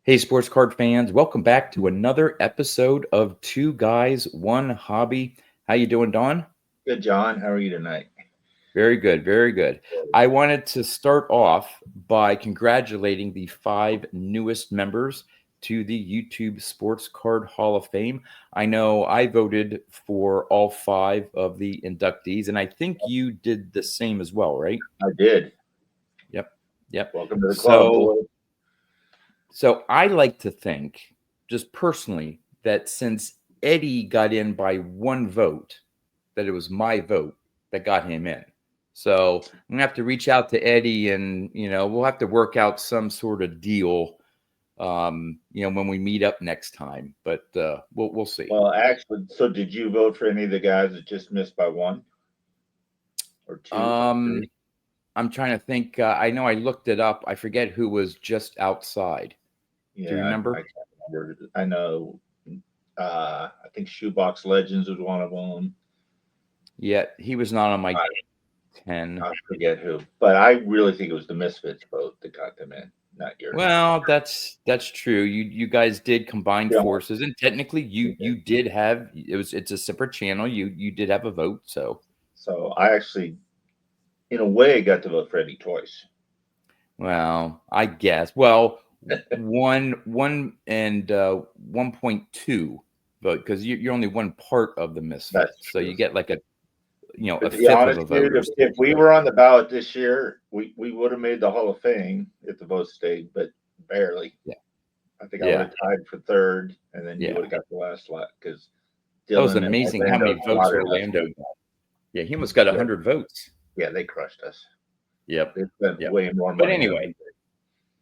Hey, sports card fans, welcome back to another episode of Two Guys, One Hobby. How you doing, Don? Good, John. How are you tonight? Very good, very good. I wanted to start off by congratulating the 5 newest members to the YouTube Sports Card Hall of Fame. I know I voted for all 5 of the inductees, and I think you did the same as well, right? I did. Yep, yep. Welcome to the club, So boy. So I like to think, just personally, that since Eddie got in by 1 vote, that it was my vote that got him in. So I'm gonna have to reach out to Eddie, and we'll have to work out some sort of deal, when we meet up next time. But we'll see. Well, actually, so did you vote for any of the guys that just missed by 1 or 2 or Um, 3? I'm trying to think. I know I looked it up. I forget who was just outside. Do you Yeah, remember? I can't remember. I know. I think Shoebox Legends was one of them. Yeah, he was not on my I, 10. I forget who, but I really think it was the Misfits vote that got them in, not yours. Well, that's true. You guys did combine Yeah. forces, and technically you did have it's a separate channel. You did have a vote, so So I actually, in a way, got to vote for Eddie twice. well, I guess. Well, one and 1.2 vote because you're only one part of the misfit, That's so true. you get like a But to be fifth of honest, a vote. dude, if we were on the ballot this year, we would have made the Hall of Fame if the votes stayed, but barely. Yeah, I think I would have tied for third, and then you yeah. would have got the last slot because That was Dylan and amazing how Orlando many votes slaughtered us. Orlando got. Yeah, he almost got 100 votes. Yeah, they crushed us. Yep. They spent Yep. way more money. But anyway,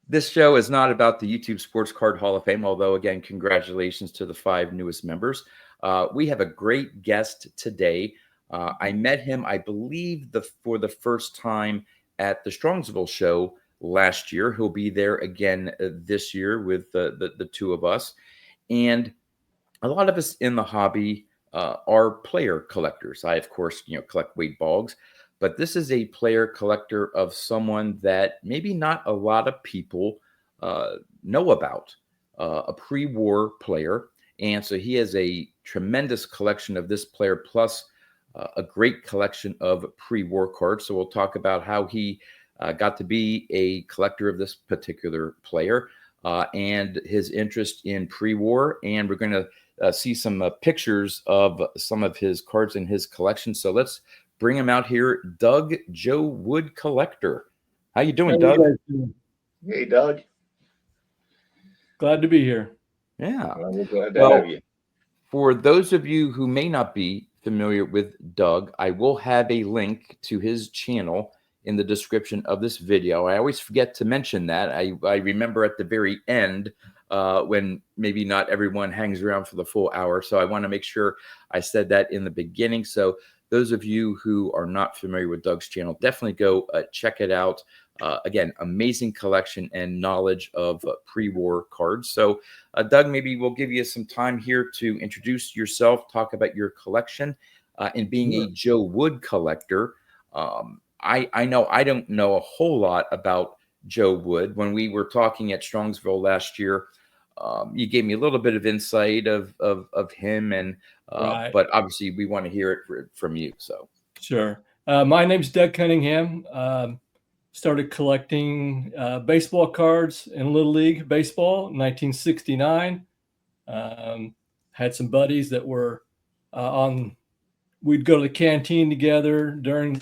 this show is not about the YouTube Sports Card Hall of Fame, although, again, congratulations to the 5 newest members. We have a great guest today. I met him, I believe, for the first time at the Strongsville show last year. He'll be there again this year with the 2 of us. And a lot of us in the hobby are player collectors. I, of course, collect Wade Boggs. But this is a player collector of someone that maybe not a lot of people know about, a pre-war player. And so he has a tremendous collection of this player, plus a great collection of pre-war cards. So we'll talk about how he got to be a collector of this particular player and his interest in pre-war. And we're going to see some pictures of some of his cards in his collection. So let's bring him out here, Doug JoeWoodCollector. How you doing, Doug? Hey, Doug. Glad to be here. Yeah. Well, we're glad to have you. For those of you who may not be familiar with Doug, I will have a link to his channel in the description of this video. I always forget to mention that. I remember at the very end when maybe not everyone hangs around for the full hour. So I want to make sure I said that in the beginning. So those of you who are not familiar with Doug's channel, definitely go check it out. Again, amazing collection and knowledge of pre-war cards. So, Doug, maybe we'll give you some time here to introduce yourself, talk about your collection, and being a Joe Wood collector. I know I don't know a whole lot about Joe Wood. When we were talking at Strongsville last year, you gave me a little bit of insight of him, and Right. but obviously we want to hear it from you. So Sure. My name's Doug Cunningham. Started collecting baseball cards in Little League baseball in 1969. Had some buddies that were on. We'd go to the canteen together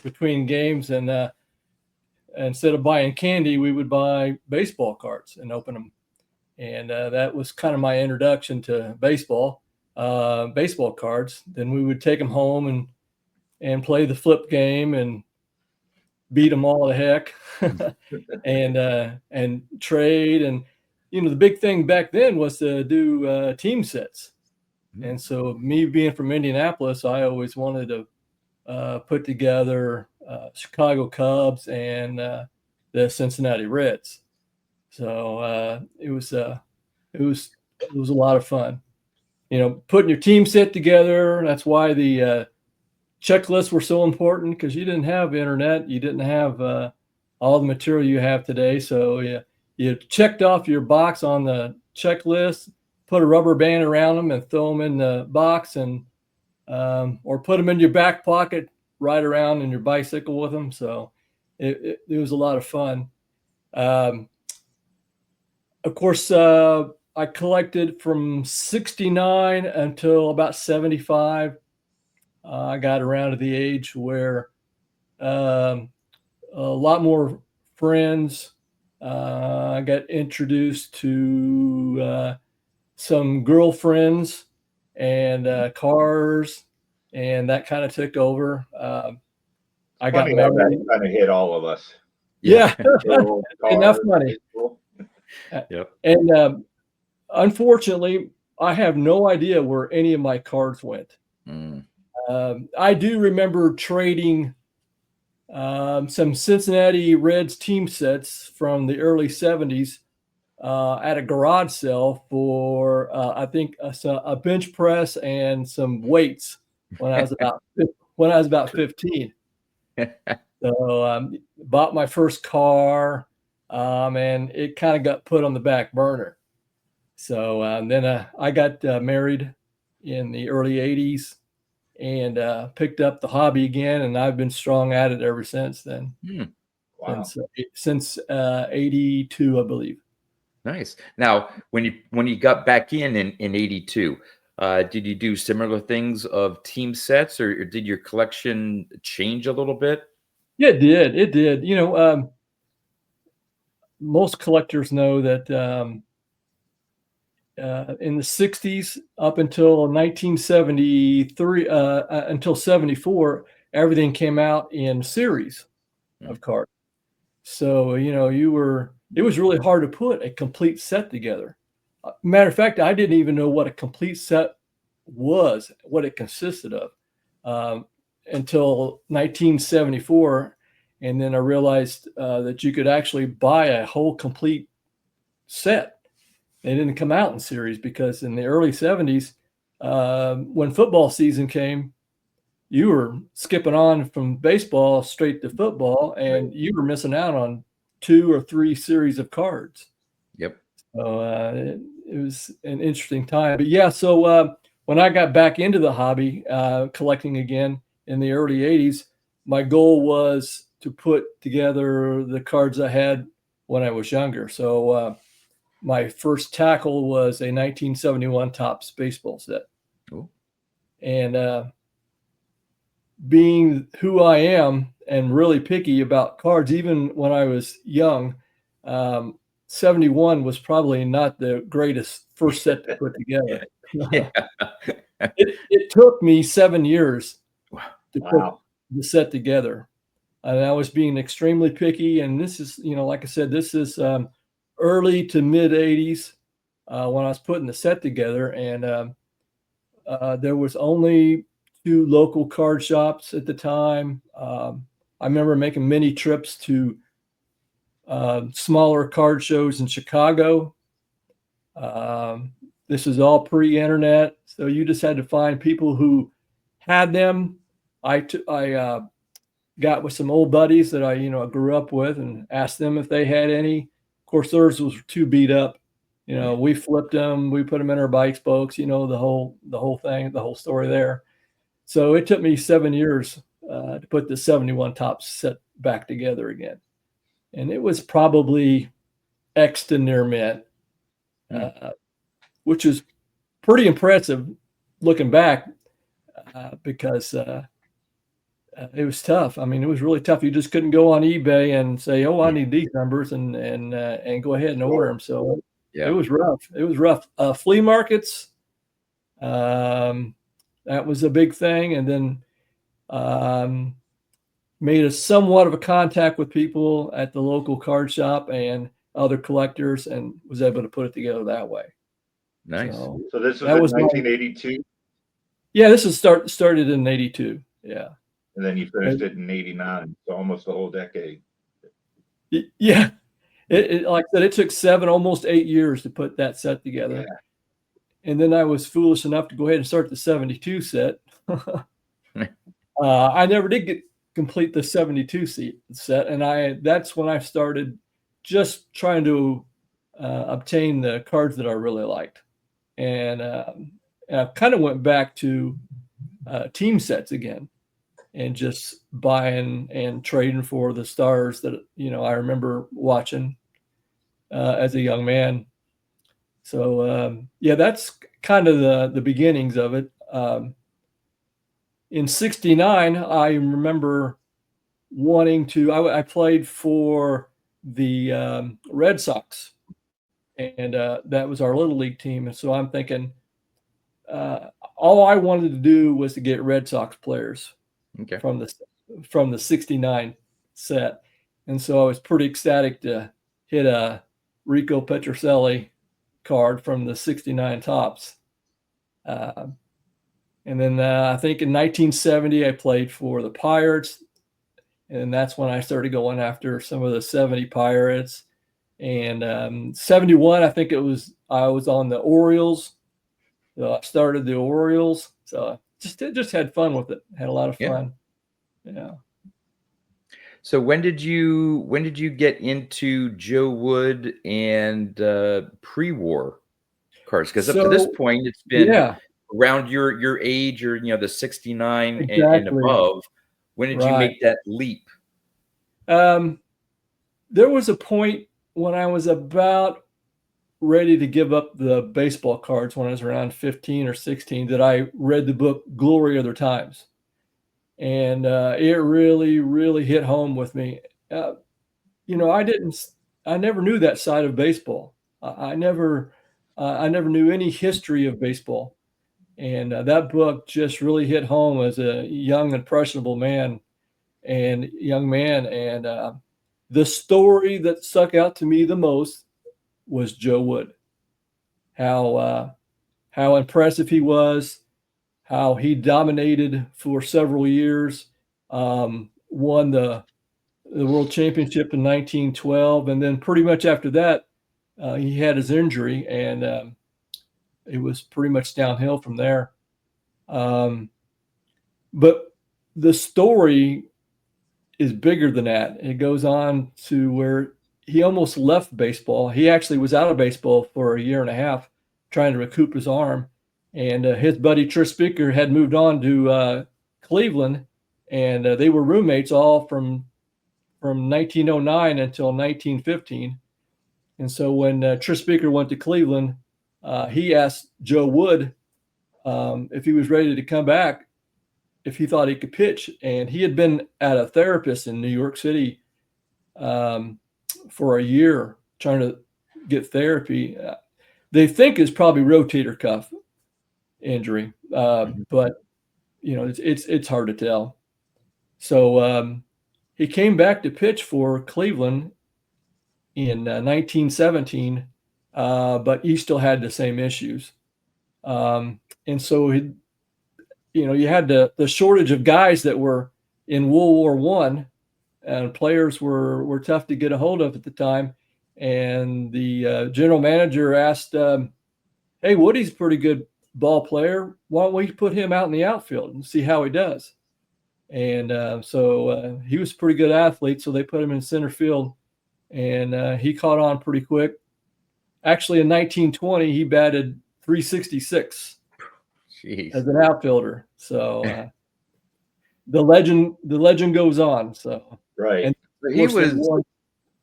between games, and instead of buying candy, we would buy baseball cards and open them. And that was kind of my introduction to baseball cards. Then we would take them home and play the flip game and beat them all to heck and trade. And, the big thing back then was to do team sets. And so me being from Indianapolis, I always wanted to put together Chicago Cubs and the Cincinnati Reds. So it was a lot of fun, putting your team set together. That's why the checklists were so important, because you didn't have internet, you didn't have all the material you have today. So you checked off your box on the checklist, put a rubber band around them and throw them in the box, and or put them in your back pocket, ride around in your bicycle with them. So it was a lot of fun. Of course, I collected from 69 until about 75. I got around to the age where a lot more friends. I got introduced to some girlfriends and cars, and that kind of took over. I got Funny how married. that kind of hit all of us. Yeah, Little enough cars, money. baseball. Yep. And unfortunately, I have no idea where any of my cards went. Mm. I do remember trading some Cincinnati Reds team sets from the early 70s at a garage sale for, I think, a bench press and some weights when I was about 15. So bought my first car, and it kind of got put on the back burner. So then I got married in the early 80s and picked up the hobby again, and I've been strong at it ever since then. Mm. Wow. Since 82, I believe. Nice. Now, when you got back in 82, did you do similar things of team sets, or did your collection change a little bit? Yeah, it did. It did. Most collectors know that in the 60s up until 1973, until 74, everything came out in series of cards. So, it was really hard to put a complete set together. Matter of fact, I didn't even know what a complete set was, what it consisted of, until 1974. And then I realized that you could actually buy a whole complete set. They didn't come out in series because in the early 70s, when football season came, you were skipping on from baseball straight to football, and you were missing out on 2 or 3 series of cards. Yep. So it was an interesting time. But yeah, so when I got back into the hobby, collecting again in the early 80s, my goal was to put together the cards I had when I was younger. So my first tackle was a 1971 Topps baseball set. Ooh. And being who I am and really picky about cards, even when I was young, 71 was probably not the greatest first set to put together. Yeah. It took me 7 years to put Wow. the set together. And I was being extremely picky. And this is, like I said, this is early to mid 80s when I was putting the set together. And there was only 2 local card shops at the time. I remember making many trips to smaller card shows in Chicago. This is all pre-internet, so you just had to find people who had them. I got with some old buddies that I grew up with and asked them if they had any. Of course, theirs was too beat up. We flipped them, we put them in our bike spokes. The whole thing, the whole story there. So it took me 7 years to put the 71 Topps set back together again. And it was probably X to near mint, which is pretty impressive looking back because it was tough. I mean, it was really tough. You just couldn't go on eBay and say, "Oh, I need these numbers," and go ahead and order them. So it was rough. It was rough. Flea markets, that was a big thing, and then made a somewhat of a contact with people at the local card shop and other collectors, and was able to put it together that way. Nice. So this was in 1982? Yeah, this is started in 82. Yeah. And then you finished it in 89, so almost a whole decade. Yeah. It like I said, it took almost 8 years to put that set together. Yeah. And then I was foolish enough to go ahead and start the 72 set. I never did complete the 72 set, and that's when I started just trying to obtain the cards that I really liked. And I kind of went back to team sets again and just buying and trading for the stars that, I remember watching as a young man. So, that's kind of the beginnings of it. In 69, I remember wanting to, I played for the Red Sox, and that was our little league team. And so I'm thinking, all I wanted to do was to get Red Sox players from the 69 set. And so I was pretty ecstatic to hit a Rico Petrocelli card from the 69 Topps. And then I think in 1970, I played for the Pirates. And that's when I started going after some of the 70 Pirates. And 71, I think I was on the Orioles. So I started the Orioles. So just had fun with it. Had a lot of fun. Yeah. So when did you get into Joe Wood and pre-war cards? Because up to this point, it's been around your age, or the 69 and above. When did you make that leap? There was a point when I was about ready to give up the baseball cards, when I was around 15 or 16, that I read the book Glory of Their Times. And it really, really hit home with me. I never knew that side of baseball. I never knew any history of baseball. And that book just really hit home as a young, impressionable man. And the story that stuck out to me the most was Joe Wood. How impressive he was, how he dominated for several years, won the World Championship in 1912, and then pretty much after that, he had his injury, and it was pretty much downhill from there. But the story is bigger than that. It goes on to where he almost left baseball. He actually was out of baseball for a year and a half, trying to recoup his arm. And his buddy Tris Speaker had moved on to Cleveland, and they were roommates all from 1909 until 1915. And so when Tris Speaker went to Cleveland, he asked Joe Wood if he was ready to come back, if he thought he could pitch. And he had been at a therapist in New York City for a year trying to get therapy. They think it's probably rotator cuff injury, but it's hard to tell. So he came back to pitch for Cleveland in 1917, but he still had the same issues. And so you had the shortage of guys that were in World War I, and players were tough to get a hold of at the time. And the general manager asked, "Hey, Woody's a pretty good ball player. Why don't we put him out in the outfield and see how he does?" And so he was a pretty good athlete, so they put him in center field, and he caught on pretty quick. Actually, in 1920, he batted .366 as an outfielder. So the legend goes on. So and he was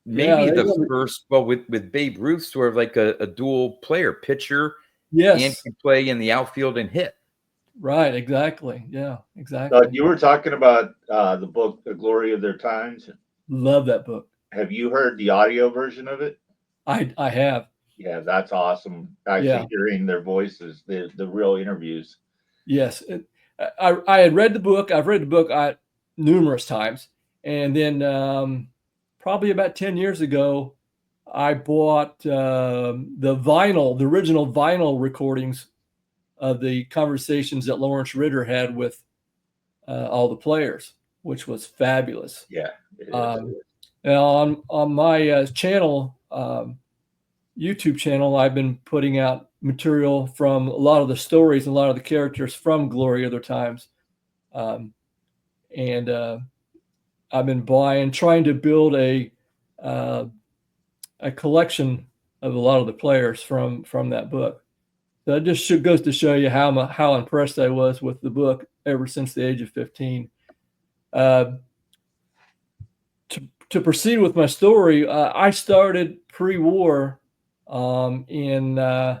maybe the first. Well, with Babe Ruth, sort of like a dual player, pitcher, and can play in the outfield and hit. Right, exactly. Yeah, exactly. You were talking about the book, The Glory of Their Times. Love that book. Have you heard the audio version of it? I have. Yeah, that's awesome. Actually hearing their voices, the real interviews. Yes. I had read the book. I've read the book numerous times. And then probably about 10 years ago, I bought the original vinyl recordings of the conversations that Lawrence Ritter had with all the players, which was fabulous. Yeah. Now on my channel, YouTube channel, I've been putting out material from a lot of the stories and a lot of the characters from Glory of Their Times. And I've been trying to build a collection of a lot of the players from that book. So it just goes to show you how impressed I was with the book ever since the age of 15. To proceed with my story, I started pre-war in I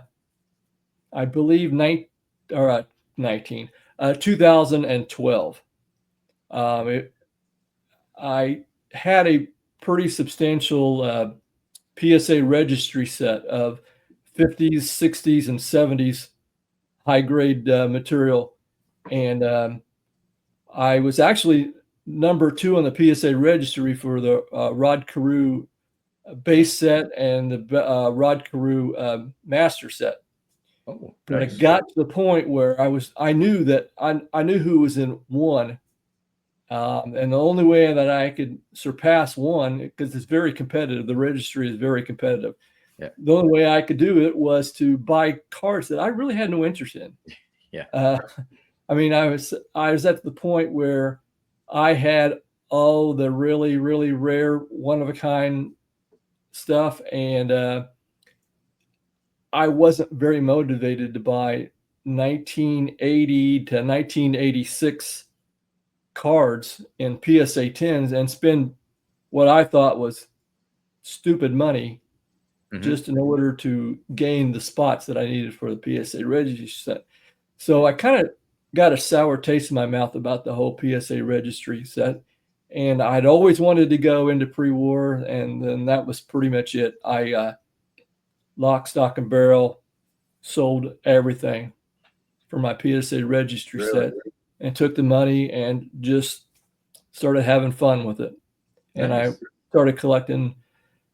believe 2012. I had a pretty substantial PSA registry set of 50s, 60s, and 70s high grade material, and I was actually number 2 on the PSA registry for the Rod Carew base set and the Rod Carew master set. Oh, But nice. I got to the point where I knew that I knew who was in one, and the only way that I could surpass one, because it's very competitive, the registry is very competitive. Yeah. The only way I could do it was to buy cards that I really had no interest in. Yeah. I mean, I was at the point where I had all the really, really rare, one of a kind stuff, and I wasn't very motivated to buy 1980 to 1986 cards in PSA 10s and spend what I thought was stupid money just in order to gain the spots that I needed for the PSA registry set. So I kind of got a sour taste in my mouth about the whole PSA registry set. And I'd always wanted to go into pre-war, and then that was pretty much it. I lock, stock, and barrel sold everything for my PSA registry set and took the money and just started having fun with it. And Nice. I started collecting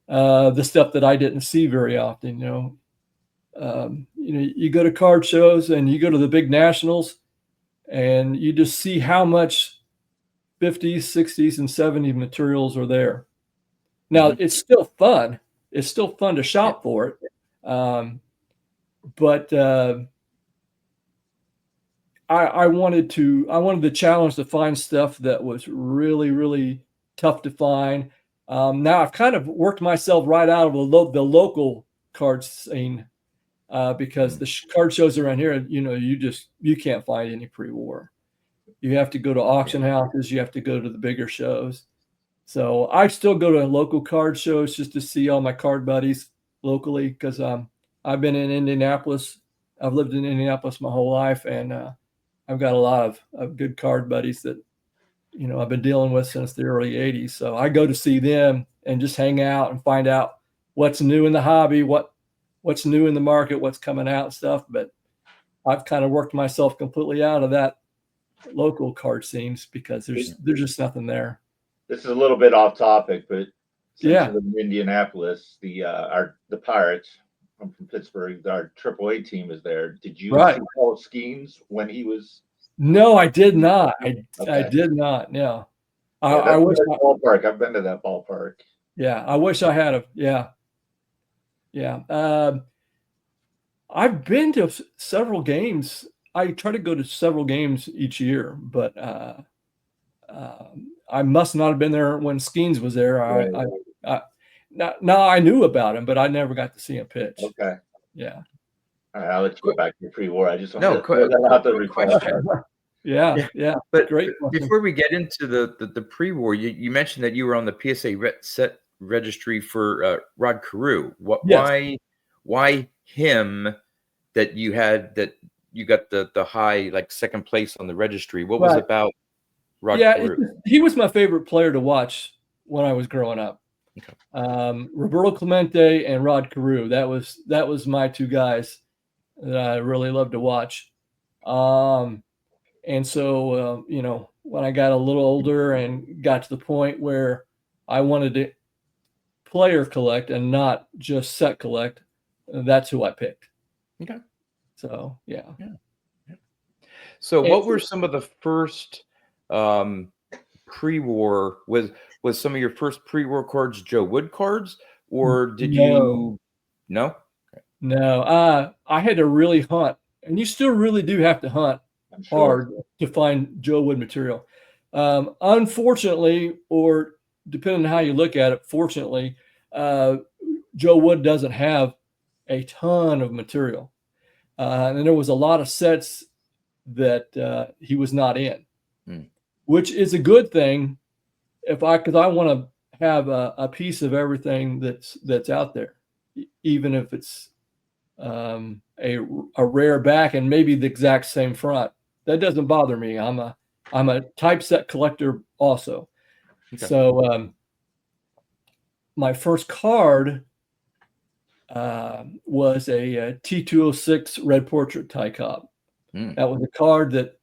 the stuff that I didn't see very often. You go to card shows and you go to the big nationals, and you just see how much 50s, 60s, and 70s materials are there. Now, it's still fun. It's still fun to shop for it. But I wanted the challenge to find stuff that was really, really tough to find. Now I've kind of worked myself right out of the local card scene, because the card shows around here, you can't find any pre-war. You have to go to auction houses. You have to go to the bigger shows. So I still go to local card shows just to see all my card buddies locally, because I've been in Indianapolis. I've lived in Indianapolis my whole life, and I've got a lot of good card buddies that I've been dealing with since the early 80s. So I go to see them and just hang out and find out what's new in the hobby, what's new in the market, what's coming out and stuff. But I've kind of worked myself completely out of that local card scenes because there's just nothing there. This is a little bit off topic, but since Yeah. you live in Indianapolis, the Pirates, I'm from Pittsburgh, our AAA team is there. Did you see Paul Skeens when he was? No, I did not. I Okay. did not. No. I wish ballpark. I've been to that ballpark. Yeah, I wish I had a. Yeah. I've been to several games. I try to go to several games each year, but I must not have been there when Skeens was there. I knew about him, but I never got to see him pitch. Okay. Yeah. All right, I'll let you go back to your pre-war. I just want to quick question. Yeah. But great. before we get into the pre-war, you mentioned that you were on the PSA set registry for Rod Carew. Yes. Why him? That you got the high, like, second place on the registry. What was it about Rod Carew? He was my favorite player to watch when I was growing up. Okay. Roberto Clemente and Rod Carew. That was my two guys that I really loved to watch. And so, when I got a little older and got to the point where I wanted to player collect and not just set collect, that's who I picked. Okay. So, yeah. So what were some of the first pre-war, was some of your first pre-war cards Joe Wood cards, or did you? No? No, I had to really hunt, and you still really do have to hunt hard to find Joe Wood material. Unfortunately, or depending on how you look at it, fortunately, Joe Wood doesn't have a ton of material. And there was a lot of sets that he was not in, which is a good thing because I want to have a piece of everything that's out there, even if it's a rare back and maybe the exact same front. That doesn't bother me. I'm a typeset collector also. Okay. So my first card was a T206 Red Portrait Ty Cobb. That was a card that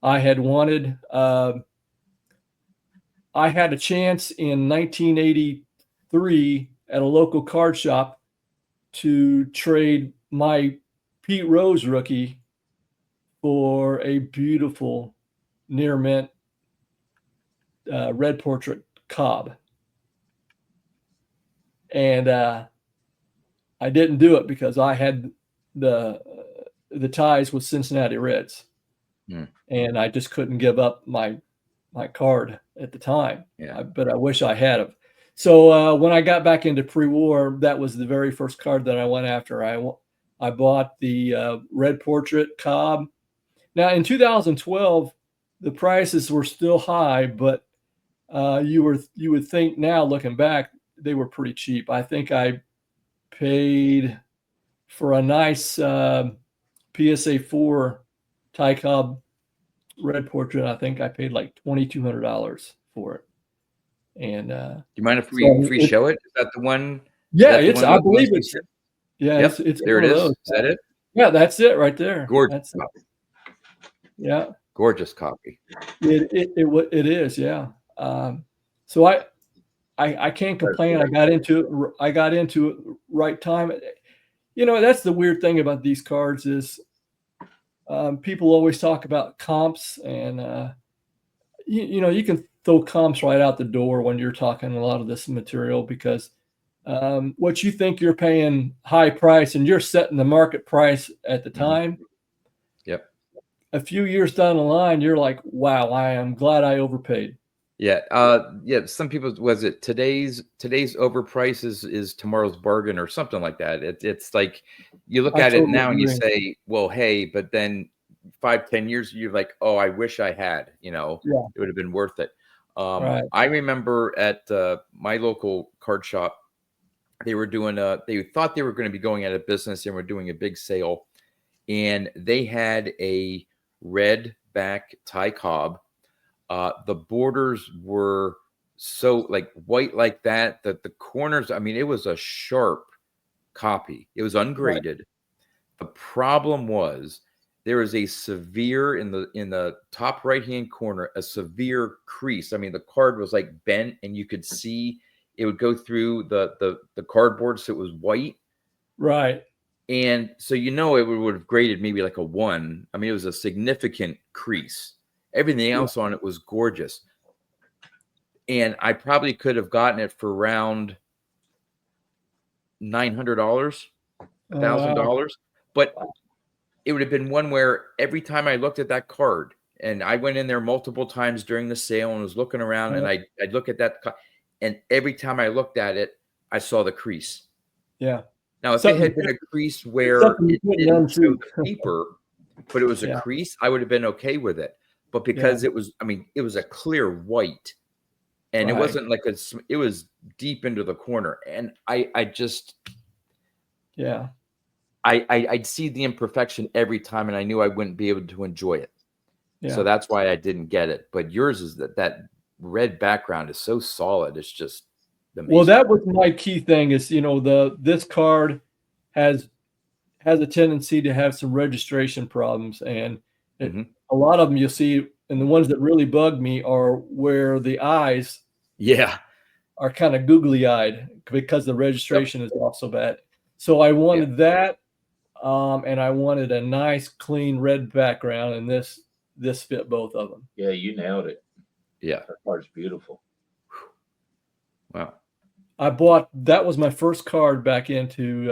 I had wanted. I had a chance in 1983 at a local card shop to trade my Pete Rose rookie for a beautiful near mint Red Portrait Cobb. And I didn't do it because I had the ties with Cincinnati Reds. And I just couldn't give up my card at the time. But I wish I had it. So when I got back into pre-war, that was the very first card that I went after. I bought the Red Portrait Cobb. Now in 2012, the prices were still high, but you would think now looking back, they were pretty cheap. I think I paid for a nice PSA 4 Ty Cobb Red Portrait. I think I paid like $2,200 for it. And do you mind if we show it? Is that the one? Yeah, I believe it's. Yeah, yep, it's there it is. Is that it? Yeah, that's it right there. Gorgeous copy. Yeah, gorgeous copy. It is. Yeah. So I can't complain. I got into it right time. That's the weird thing about these cards is people always talk about comps, and you can throw comps right out the door when you're talking a lot of this material because what you think you're paying high price and you're setting the market price at the time. Yep. A few years down the line, you're like, wow, I am glad I overpaid. Yeah. Some people, was it today's overprice is tomorrow's bargain or something like that. It's like you look at it now and you say, well, hey, but then 5-10 years, you're like, oh, I wish I had, it would have been worth it. Right. I remember at my local card shop, they were doing they thought they were going to be going out of business and were doing a big sale, and they had a red back Ty Cobb. The borders were so like white like that the corners, I mean, it was a sharp copy. It was ungraded. Right. The problem was there was a severe in the top right hand corner, a severe crease. I mean, the card was like bent and you could see it would go through the cardboard, so it was white. Right. And so it would have graded maybe like a 1. I mean, it was a significant crease. Everything else on it was gorgeous. And I probably could have gotten it for around $900, $1,000. But it would have been one where every time I looked at that card, and I went in there multiple times during the sale and was looking around, and I'd look at that, and every time I looked at it, I saw the crease. Yeah. Now, if it had been a crease where it didn't show the paper, but it was a crease, I would have been okay with it. But because it was, I mean, it was a clear white, and it wasn't like it was deep into the corner. And I just, I'd see the imperfection every time, and I knew I wouldn't be able to enjoy it. Yeah. So that's why I didn't get it. But yours is that red background is so solid. It's just amazing. Well, that was my key thing is, this card has a tendency to have some registration problems, and a lot of them you'll see, and the ones that really bug me are where the eyes are kind of googly eyed because the registration is also bad. So I wanted that, and I wanted a nice clean red background, and this fit both of them. Yeah, you nailed it. Yeah, that card's beautiful. Wow. That was my first card back into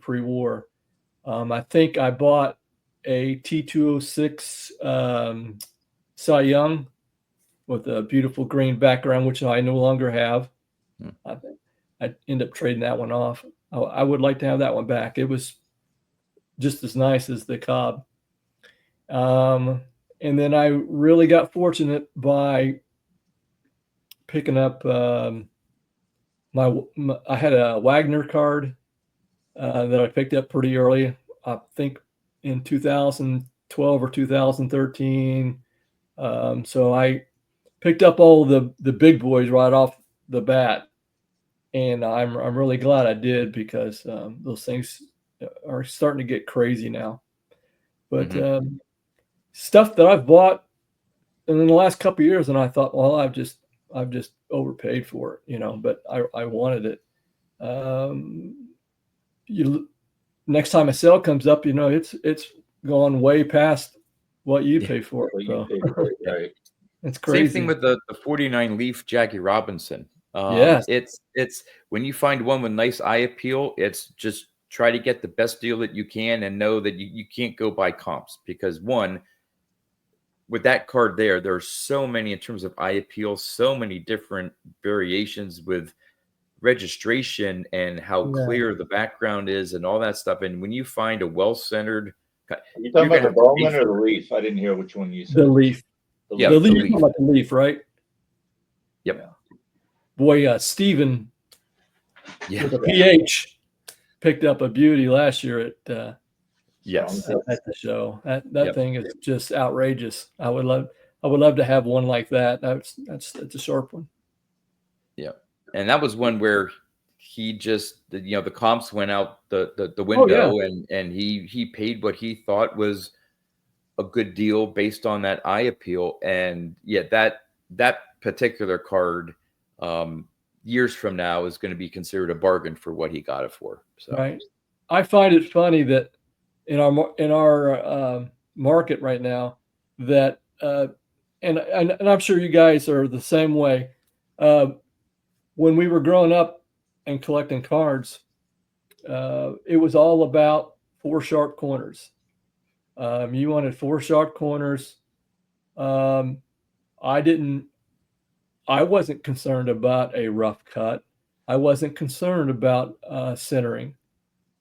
pre-war. I think I bought a T206 Cy Young with a beautiful green background, which I no longer have. I think. I end up trading that one off. I would like to have that one back. It was just as nice as the Cobb. And then I really got fortunate by picking up I had a Wagner card that I picked up pretty early. I think in 2012 or 2013. So I picked up all the big boys right off the bat, and I'm really glad I did, because those things are starting to get crazy now. But stuff that I've bought in the last couple of years, and I thought, well, I've just overpaid for it, you know. But I wanted it. Next time a sale comes up, you know, it's gone way past what you pay for it. So. Right. It's crazy. Same thing with the 49 Leaf Jackie Robinson. Yes. It's when you find one with nice eye appeal, it's just try to get the best deal that you can, and know that you can't go buy comps, because one, with that card there's so many in terms of eye appeal, so many different variations with registration and how clear the background is and all that stuff. And when you find a well-centered, Are you talking about the Bowman or the Leaf? I didn't hear which one you said. The Leaf. The The Leaf. You're talking about the Leaf, right? Yep. Yeah. Boy, Steven with a PH picked up a beauty last year at the show. That thing is just outrageous. I would love to have one like that. That's a sharp one. Yeah. And that was one where he just, you know, the comps went out the window, and he paid what he thought was a good deal based on that eye appeal. And that particular card, years from now, is going to be considered a bargain for what he got it for. So. Right. I find it funny that in our market right now, that and I'm sure you guys are the same way. When we were growing up and collecting cards, it was all about 4 sharp corners. You wanted 4 sharp corners. I wasn't concerned about a rough cut. I wasn't concerned about centering.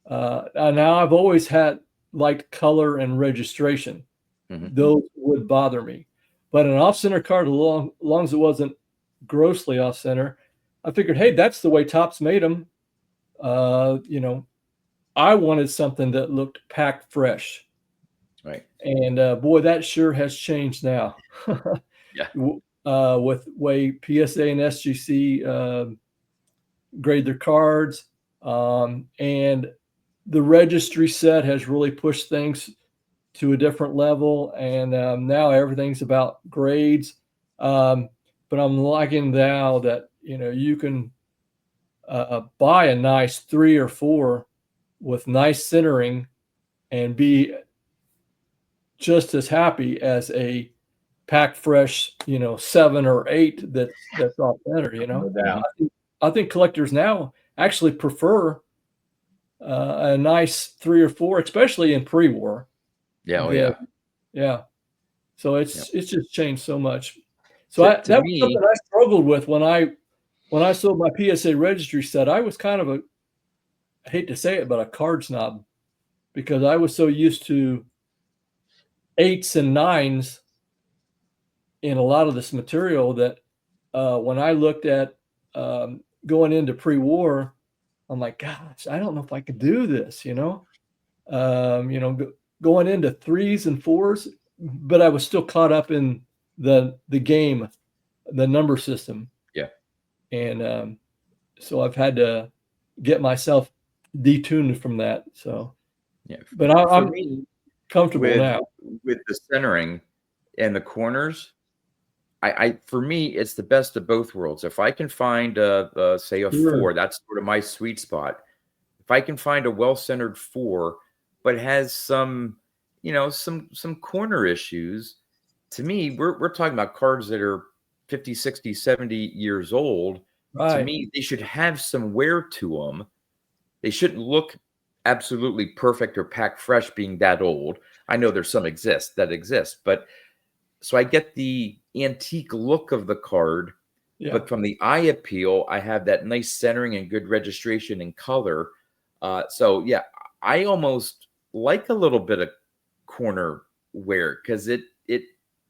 Now I've always liked color and registration. Those would bother me. But an off-center card, as long as it wasn't grossly off-center, I figured, hey, that's the way Topps made them. You know, I wanted something that looked packed fresh. Right. And boy, that sure has changed now. Yeah. With way PSA and SGC grade their cards, and the registry set has really pushed things to a different level, and now everything's about grades. But I'm liking now that, you know, you can buy a nice 3 or 4 with nice centering and be just as happy as a pack fresh, you know, 7 or 8 that's off center. You know, I think collectors now actually prefer a nice 3 or 4, especially in pre-war. Yeah. So it's just changed so much. So that was something I struggled with when I sold my PSA registry set. I was kind of I hate to say it, but a card snob, because I was so used to 8s and 9s in a lot of this material that when I looked at going into pre-war, I'm like, gosh, I don't know if I could do this, you know. Going into 3s and 4s, but I was still caught up in the game, the number system. Yeah. And so I've had to get myself detuned from that. So but I'm comfortable now with the centering and the corners. For me, it's the best of both worlds. If I can find say a 4, that's sort of my sweet spot. If I can find a well-centered 4, but has some, you know, some corner issues, to me, we're talking about cards that are 50, 60, 70 years old. Right. To me, they should have some wear to them. They shouldn't look absolutely perfect or packed fresh being that old. I know there's some that exist, but so I get the antique look of the card, Yeah. But from the eye appeal, I have that nice centering and good registration and color. So yeah, I almost like a little bit of corner wear because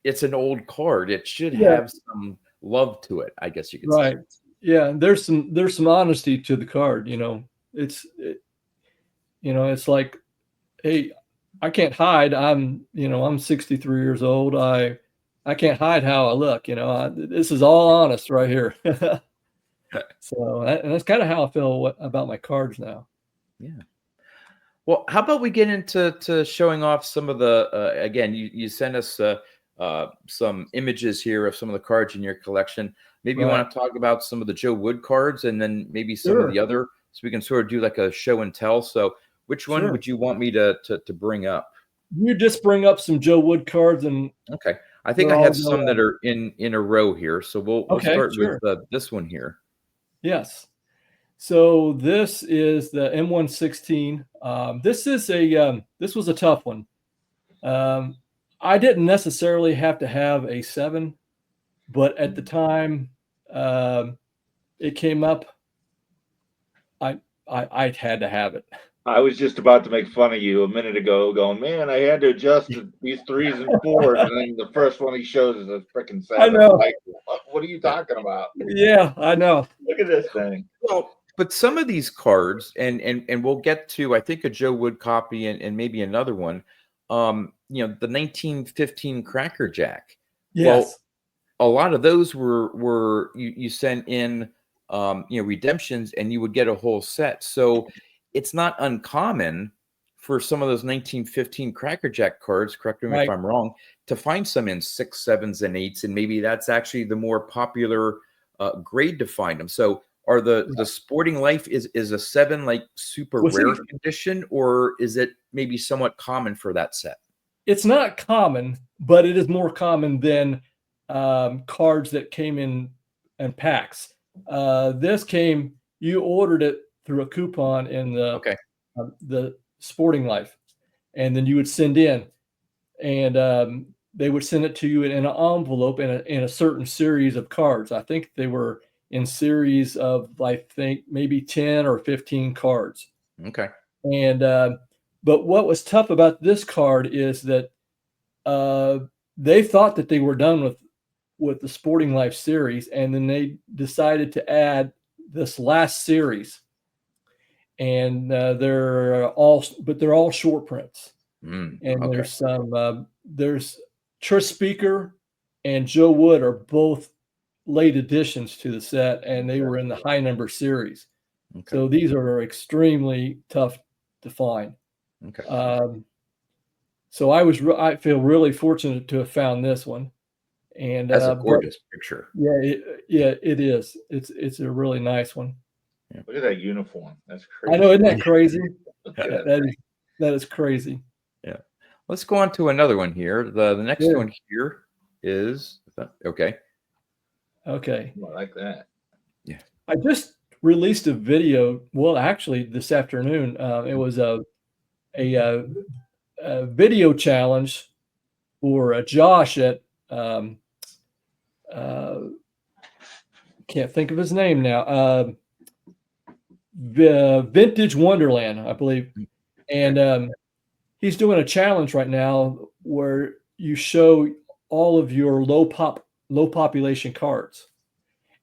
it's an old card. It should Yeah. have some love to it, I guess you could say. Right. Yeah. There's some honesty to the card. It's it's like, hey, I can't hide. I'm 63 years old. I can't hide how I look. This is all honest right here. So and that's kind of how I feel about my cards now. Yeah. Well, how about we get into showing off some of the again, you sent us some images here of some of the cards in your collection. Maybe you Right. want to talk about some of the Joe Wood cards and then maybe some of Sure. the other, so we can sort of do like a show and tell. So which one Sure. would you want me to bring up? You just bring up some Joe Wood cards, and Okay. I think we'll I all have go some that are in a row here. So we'll Okay, start sure. with this one here. Yes. So this is the M116. This was a tough one. I didn't necessarily have to have a 7, but at the time it came up, I had to have it. I was just about to make fun of you a minute ago, going, "Man, I had to adjust to these 3s and 4s," and then the first one he shows is a freaking 7. I know. Like, what are you talking about? Yeah, I know. Look at this thing. Well, but some of these cards, and we'll get to, I think, a Joe Wood copy and maybe another one. The 1915 Cracker Jack. Yes. Well, a lot of those were you sent in, redemptions, and you would get a whole set. So it's not uncommon for some of those 1915 Cracker Jack cards, correct me if Right. I'm wrong, to find some in 6s, 7s, and 8s, and maybe that's actually the more popular grade to find them. So are the Sporting Life is a 7 like super Well, see- rare condition, or is it maybe somewhat common for that set? It's not common, but it is more common than cards that came in packs. You ordered it through a coupon in the Sporting Life, and then you would send in, and they would send it to you in an envelope in a certain series of cards. I think they were in series of, I think, maybe 10 or 15 cards. Okay. And but what was tough about this card is that they thought that they were done with the Sporting Life series, and then they decided to add this last series, and they're all short prints. And Okay. there's some there's Tris Speaker and Joe Wood are both late additions to the set, and they were in the high number series. Okay. So these are extremely tough to find. Okay. So I feel really fortunate to have found this one, and That's a gorgeous picture. Yeah, it is. It's a really nice one. Yeah. Look at that uniform. That's crazy. I know, isn't that crazy? Look at that. That is crazy. Yeah. Let's go on to another one here. The next one here is okay. Okay. I like that. Yeah. I just released a video. Well, actually, this afternoon, it was a video challenge for Josh at can't think of his name now. Vintage Wonderland, I believe, and he's doing a challenge right now where you show all of your low population cards,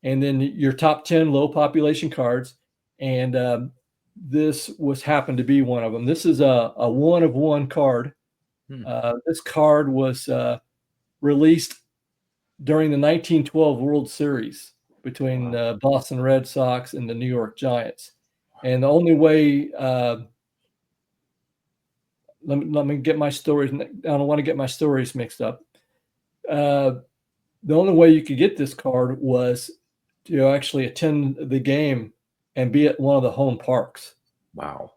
and then your top 10 low population cards, and this happened to be one of them. This is a 1 of 1 card. This card was released during the 1912 World Series between the Boston Red Sox and the New York Giants. And the only way, let me get my stories. I don't want to get my stories mixed up. The only way you could get this card was to actually attend the game and be at one of the home parks. Wow.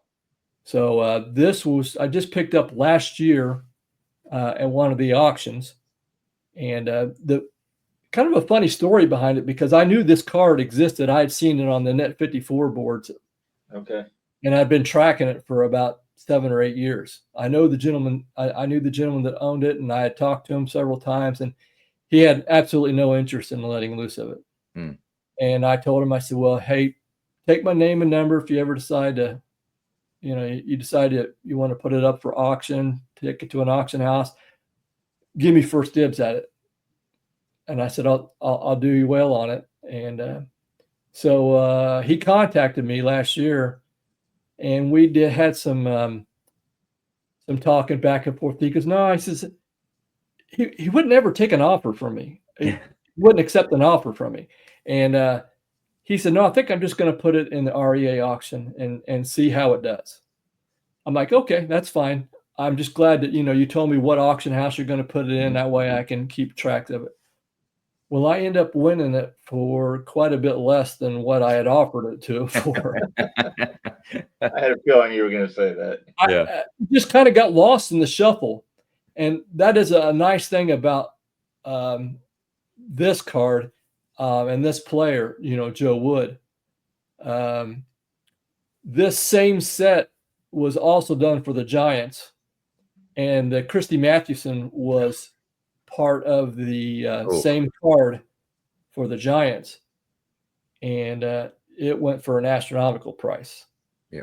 So I just picked up last year at one of the auctions, and the kind of a funny story behind it, because I knew this card existed. I had seen it on the Net 54 boards. Okay. And I'd been tracking it for about 7 or 8 years. I know the gentleman. I knew the gentleman that owned it, and I had talked to him several times, and he had absolutely no interest in letting loose of it. Hmm. And I told him, I said, well, hey, take my name and number if you ever decide to, you decide that you want to put it up for auction, take it to an auction house, give me first dibs at it. And I said, I'll do you well on it. And so he contacted me last year, and we had some talking back and forth. He goes, no, he says he would never take an offer from me. He wouldn't accept an offer from me. And he said, no, I think I'm just going to put it in the REA auction and see how it does. I'm like, okay, that's fine. I'm just glad that, you told me what auction house you're going to put it in. That way I can keep track of it. Well, I end up winning it for quite a bit less than what I had offered it to for. I had a feeling you were going to say that. I just kind of got lost in the shuffle. And that is a nice thing about this card and this player, Joe Wood. This same set was also done for the Giants. And Christy Mathewson was part of the same card for the Giants. And it went for an astronomical price. Yeah.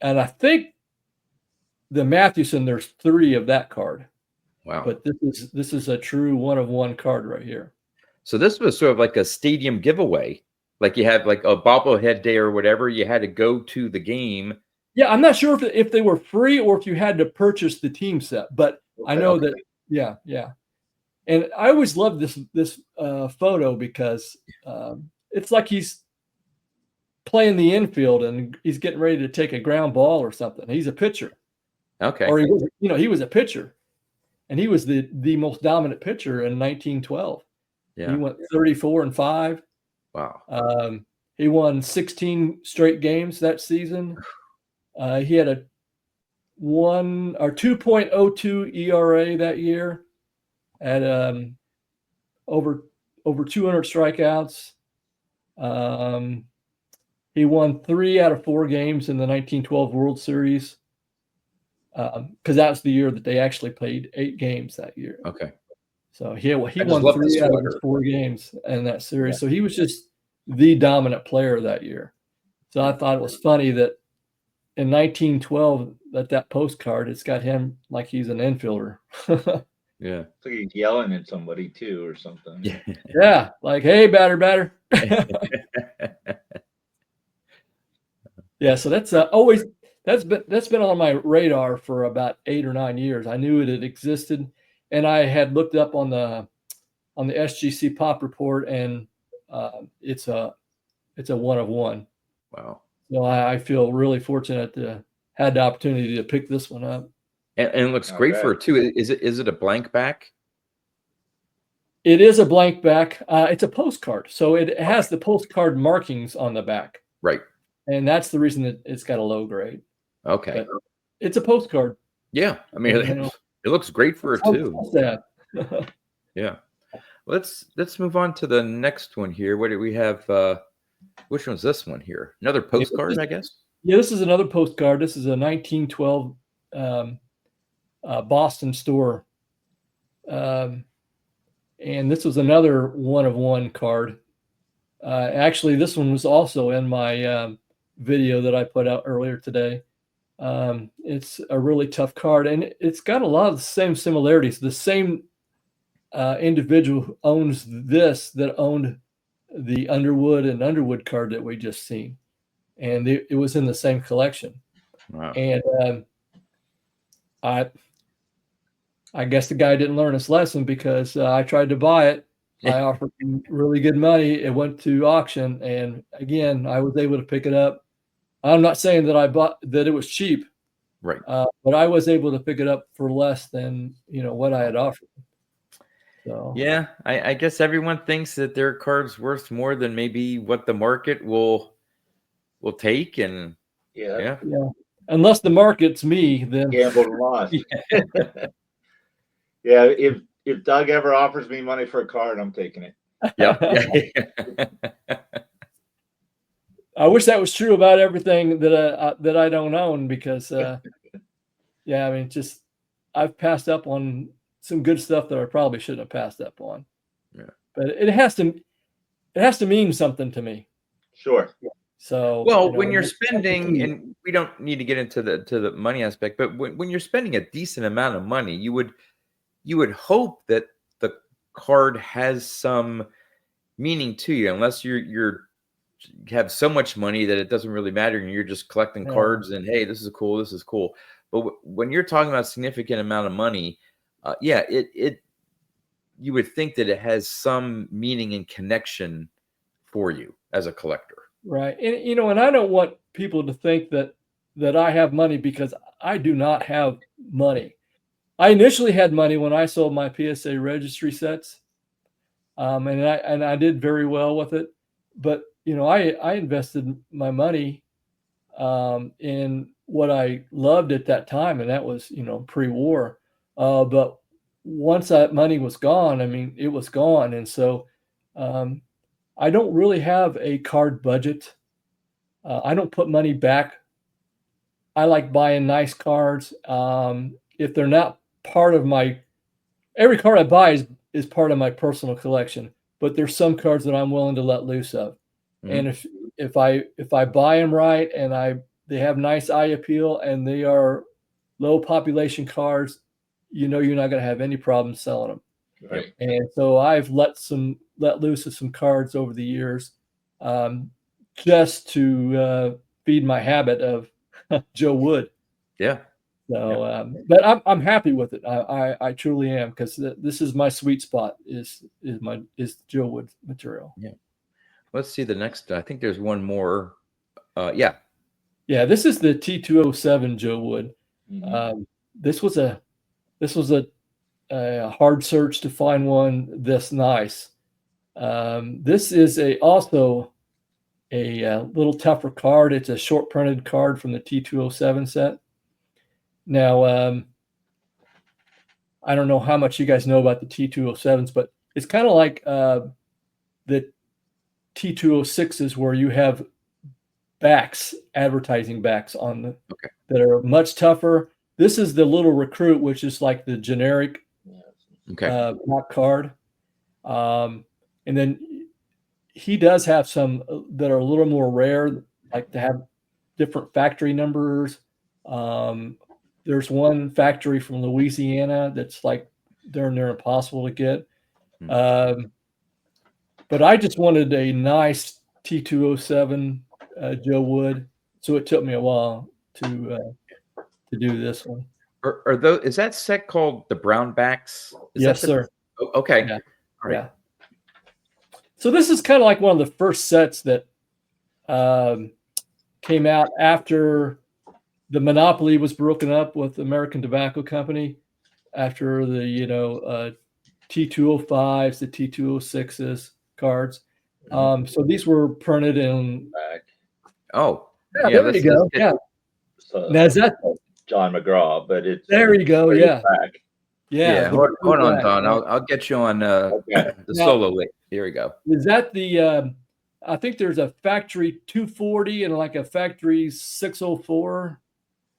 And I think the Mathewson, there's 3 of that card. Wow. But this is a true 1-of-1 card right here. So this was sort of like a stadium giveaway. Like you had like a bobblehead day or whatever. You had to go to the game. Yeah, I'm not sure if they were free or if you had to purchase the team set, but I know that. Yeah. And I always love this photo because it's like he's playing the infield and he's getting ready to take a ground ball or something. He's a pitcher. Okay. Or he was a pitcher, and he was the most dominant pitcher in 1912. Yeah. He went 34-5. Wow. He won 16 straight games that season. He had a 2.02 ERA that year. Had over 200 strikeouts. He won 3 out of 4 games in the 1912 World Series. Because that was the year that they actually played 8 games that year. Okay. So he won 3 out of 4 games in that series. Yeah. So he was just the dominant player that year. So I thought it was funny that in 1912 that postcard, it's got him like he's an infielder. Yeah. It's like he's yelling at somebody too or something. Yeah. Like, hey, batter. Yeah. So that's always. That's been on my radar for about 8 or 9 years. I knew it had existed, and I had looked up on the SGC Pop report, and it's a 1-of-1. Wow! So I feel really fortunate to had the opportunity to pick this one up. And it looks great for it too. Is it a blank back? It is a blank back. It's a postcard, so it has the postcard markings on the back. Right. And that's the reason that it's got a low grade. Okay. But it's a postcard. Yeah. I mean, it looks great for it too. Yeah. Let's move on to the next one here. What do we have? Which one's this one here? Another postcard, I guess? Yeah, this is another postcard. This is a 1912 Boston store. And this was another 1-of-1 card. Actually, this one was also in my video that I put out earlier today. It's a really tough card, and it's got a lot of the same similarities. The same individual who owns this that owned the Underwood and Underwood card that we just seen, and it was in the same collection. Wow. And I guess the guy didn't learn his lesson because I tried to buy it. I offered him really good money. It went to auction, and again, I was able to pick it up. I'm not saying that I bought that it was cheap, right? But I was able to pick it up for less than what I had offered. So yeah, I guess everyone thinks that their card's worth more than maybe what the market will take, and yeah. Unless the market's me, then gambled and lost. Yeah, if Doug ever offers me money for a card, I'm taking it. Yeah. I wish that was true about everything that I don't own, because I mean, just I've passed up on some good stuff that I probably shouldn't have passed up on. Yeah. But it has to. it has to mean something to me. Sure. So, well, when you're spending, and we don't need to get into the money aspect, but when you're spending a decent amount of money, you would hope that the card has some meaning to you, unless you're have so much money that it doesn't really matter and you're just collecting cards and hey, this is cool. But when you're talking about a significant amount of money, it you would think that it has some meaning and connection for you as a collector. Right. And, and I don't want people to think that I have money, because I do not have money. I initially had money when I sold my PSA registry sets. And I did very well with it. But, I invested my money in what I loved at that time, and that was, pre-war. But once that money was gone, I mean, it was gone. And so I don't really have a card budget. I don't put money back. I like buying nice cards. If they're not part of every card I buy is part of my personal collection, but there's some cards that I'm willing to let loose of. Mm-hmm. And if I buy them right and they have nice eye appeal and they are low population cards, you're not going to have any problem selling them. Right. And so I've let loose of some cards over the years, just to feed my habit of Joe Wood. Yeah. So, but I'm happy with it. I truly am, because this is my sweet spot. Is Joe Wood material. Yeah. Let's see the next. I think there's one more. Yeah. This is the T207 Joe Wood. Mm-hmm. This was a hard search to find one this nice. This is also a little tougher card. It's a short printed card from the T207 set. Now, I don't know how much you guys know about the T207s, but it's kind of like the T206s, where you have advertising backs on the that are much tougher. This is the little recruit, which is like the generic black card. And then he does have some that are a little more rare, like to have different factory numbers. There's one factory from Louisiana that's like darn near impossible to get. But I just wanted a nice T207 Joe Wood, so it took me a while to do this one. Are those? Is that set called the brown backs? Yes, sir. Oh, okay. Yeah. All right. Yeah. So this is kind of like one of the first sets that came out after the monopoly was broken up with American Tobacco Company, after the T205s, the T206s cards. So these were printed in. Oh, yeah, there you go. Yeah. So, now is that John McGraw? But it's there you go. Yeah. Back. Yeah. Hold on, Don. I'll get you on the solo link. Here we go. Is that the? I think there's a factory 240 and like a factory 604.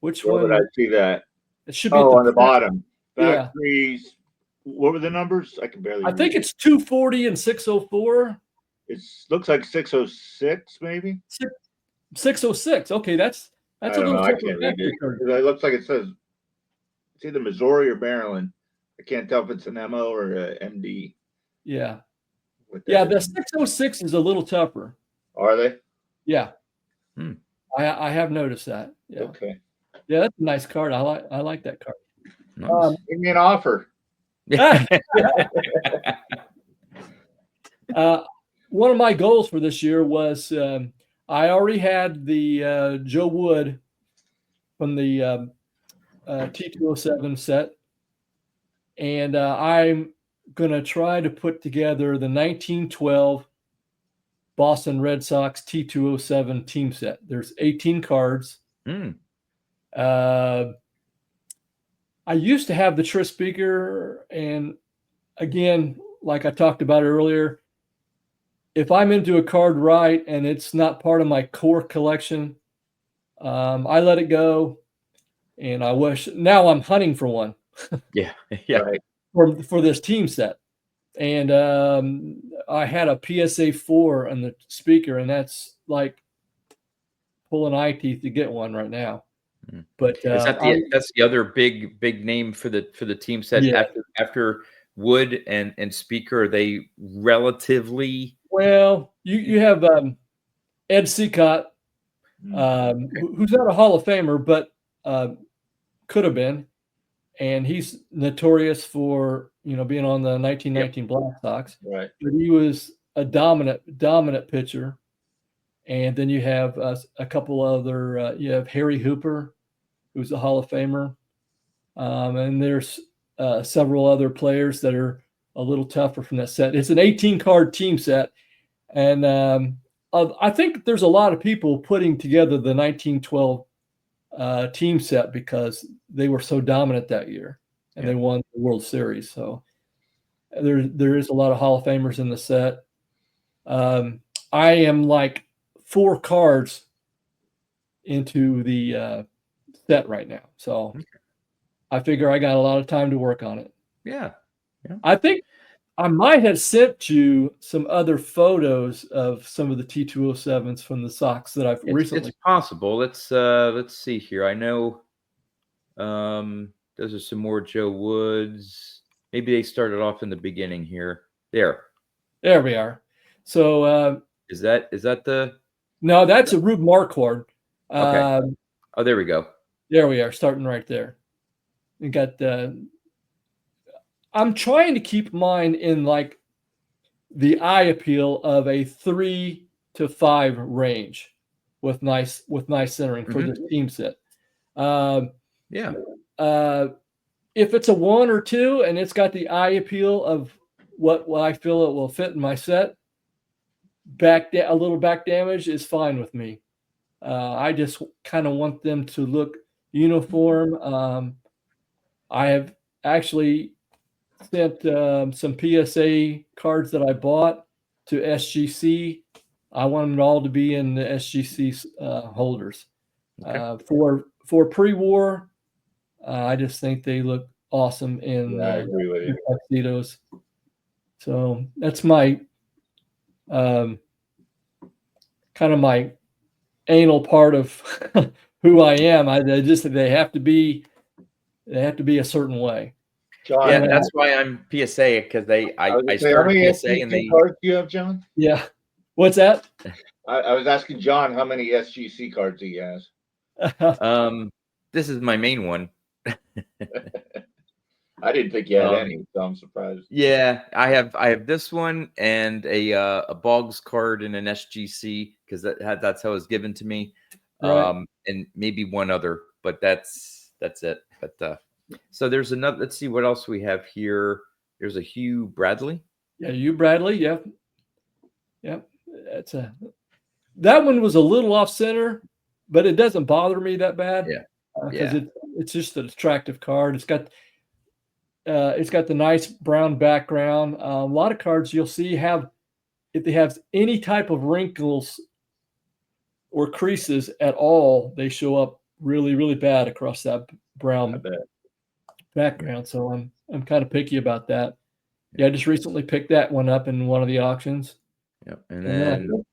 Which Where one? would I see that? It should be on the bottom. Yeah. Factories. What were the numbers? I can barely. I think it's 240 and 604. It looks like 606, maybe. 606. Okay, that's a little. I can't read it. It looks like it says it's either Missouri or Maryland. I can't tell if it's an MO or a MD. Yeah. The 606 is a little tougher. Are they? Yeah. I have noticed that. Yeah. Okay. Yeah, that's a nice card. I like that card. Nice. Give me an offer. One of my goals for this year was I already had the Joe Wood from the T207 set, and I'm going to try to put together the 1912 Boston Red Sox T207 team set. There's 18 cards. I used to have the Tris Speaker, and again, like I talked about earlier, if I'm into a card right and it's not part of my core collection, I let it go. And I wish now I'm hunting for one. Yeah. Right, for this team set. And I had a PSA 4 on the speaker, and that's like pulling eye teeth to get one right now. But Is that that's the other big name for the team set yeah. after Wood and Speaker? Are they relatively Well, you have Ed Seacott, who's not a Hall of Famer, but could have been, and he's notorious for being on the 1919 Black Sox. Right. But he was a dominant pitcher. And then you have a couple other. You have Harry Hooper, who's a Hall of Famer, and there's several other players that are a little tougher from that set. It's an 18-card team set, and I think there's a lot of people putting together the 1912 team set because they were so dominant that year, and they won the World Series. So there is a lot of Hall of Famers in the set. I am like 4 cards into the set right now, so I figure I got a lot of time to work on it. Yeah. I think I might have sent you some other photos of some of the T207s from the Sox that I've recently. It's possible. Let's see here. I know those are some more Joe Woods. Maybe they started off in the beginning here. There we are. So is that the no, that's a Rube Marquard. Okay. Oh, there we go. There we are, starting right there. We got the. I'm trying to keep mine in like the eye appeal of a 3 to 5 range with nice centering for the team set. If it's a 1 or 2 and it's got the eye appeal of what I feel it will fit in my set, a little back damage is fine with me. I just kind of want them to look uniform. I have actually sent some PSA cards that I bought to SGC. I want them all to be in the SGC holders. For pre-war, I just think they look awesome in I agree with you. tuxedos. So that's my kind of my anal part of who I am. They have to be a certain way. John, yeah, that's why I'm PSA because I started PSA and they cards do you have, John? Yeah. What's that? I was asking John how many SGC cards he has. This is my main one. I didn't think you had any, so I'm surprised. Yeah, I have this one and a Boggs card and an SGC because that's how it was given to me, right. And maybe one other, but that's it. But so there's another. Let's see what else we have here. There's a Hugh Bradley. Yeah, Hugh Bradley. Yeah. That one was a little off center, but it doesn't bother me that bad. Yeah, because it's just an attractive card. It's got the nice brown background. A lot of cards you'll see if they have any type of wrinkles or creases at all, they show up really, really bad across that brown background. So I'm kind of picky about that. Yeah, I just recently picked that one up in one of the auctions. Yeah, and then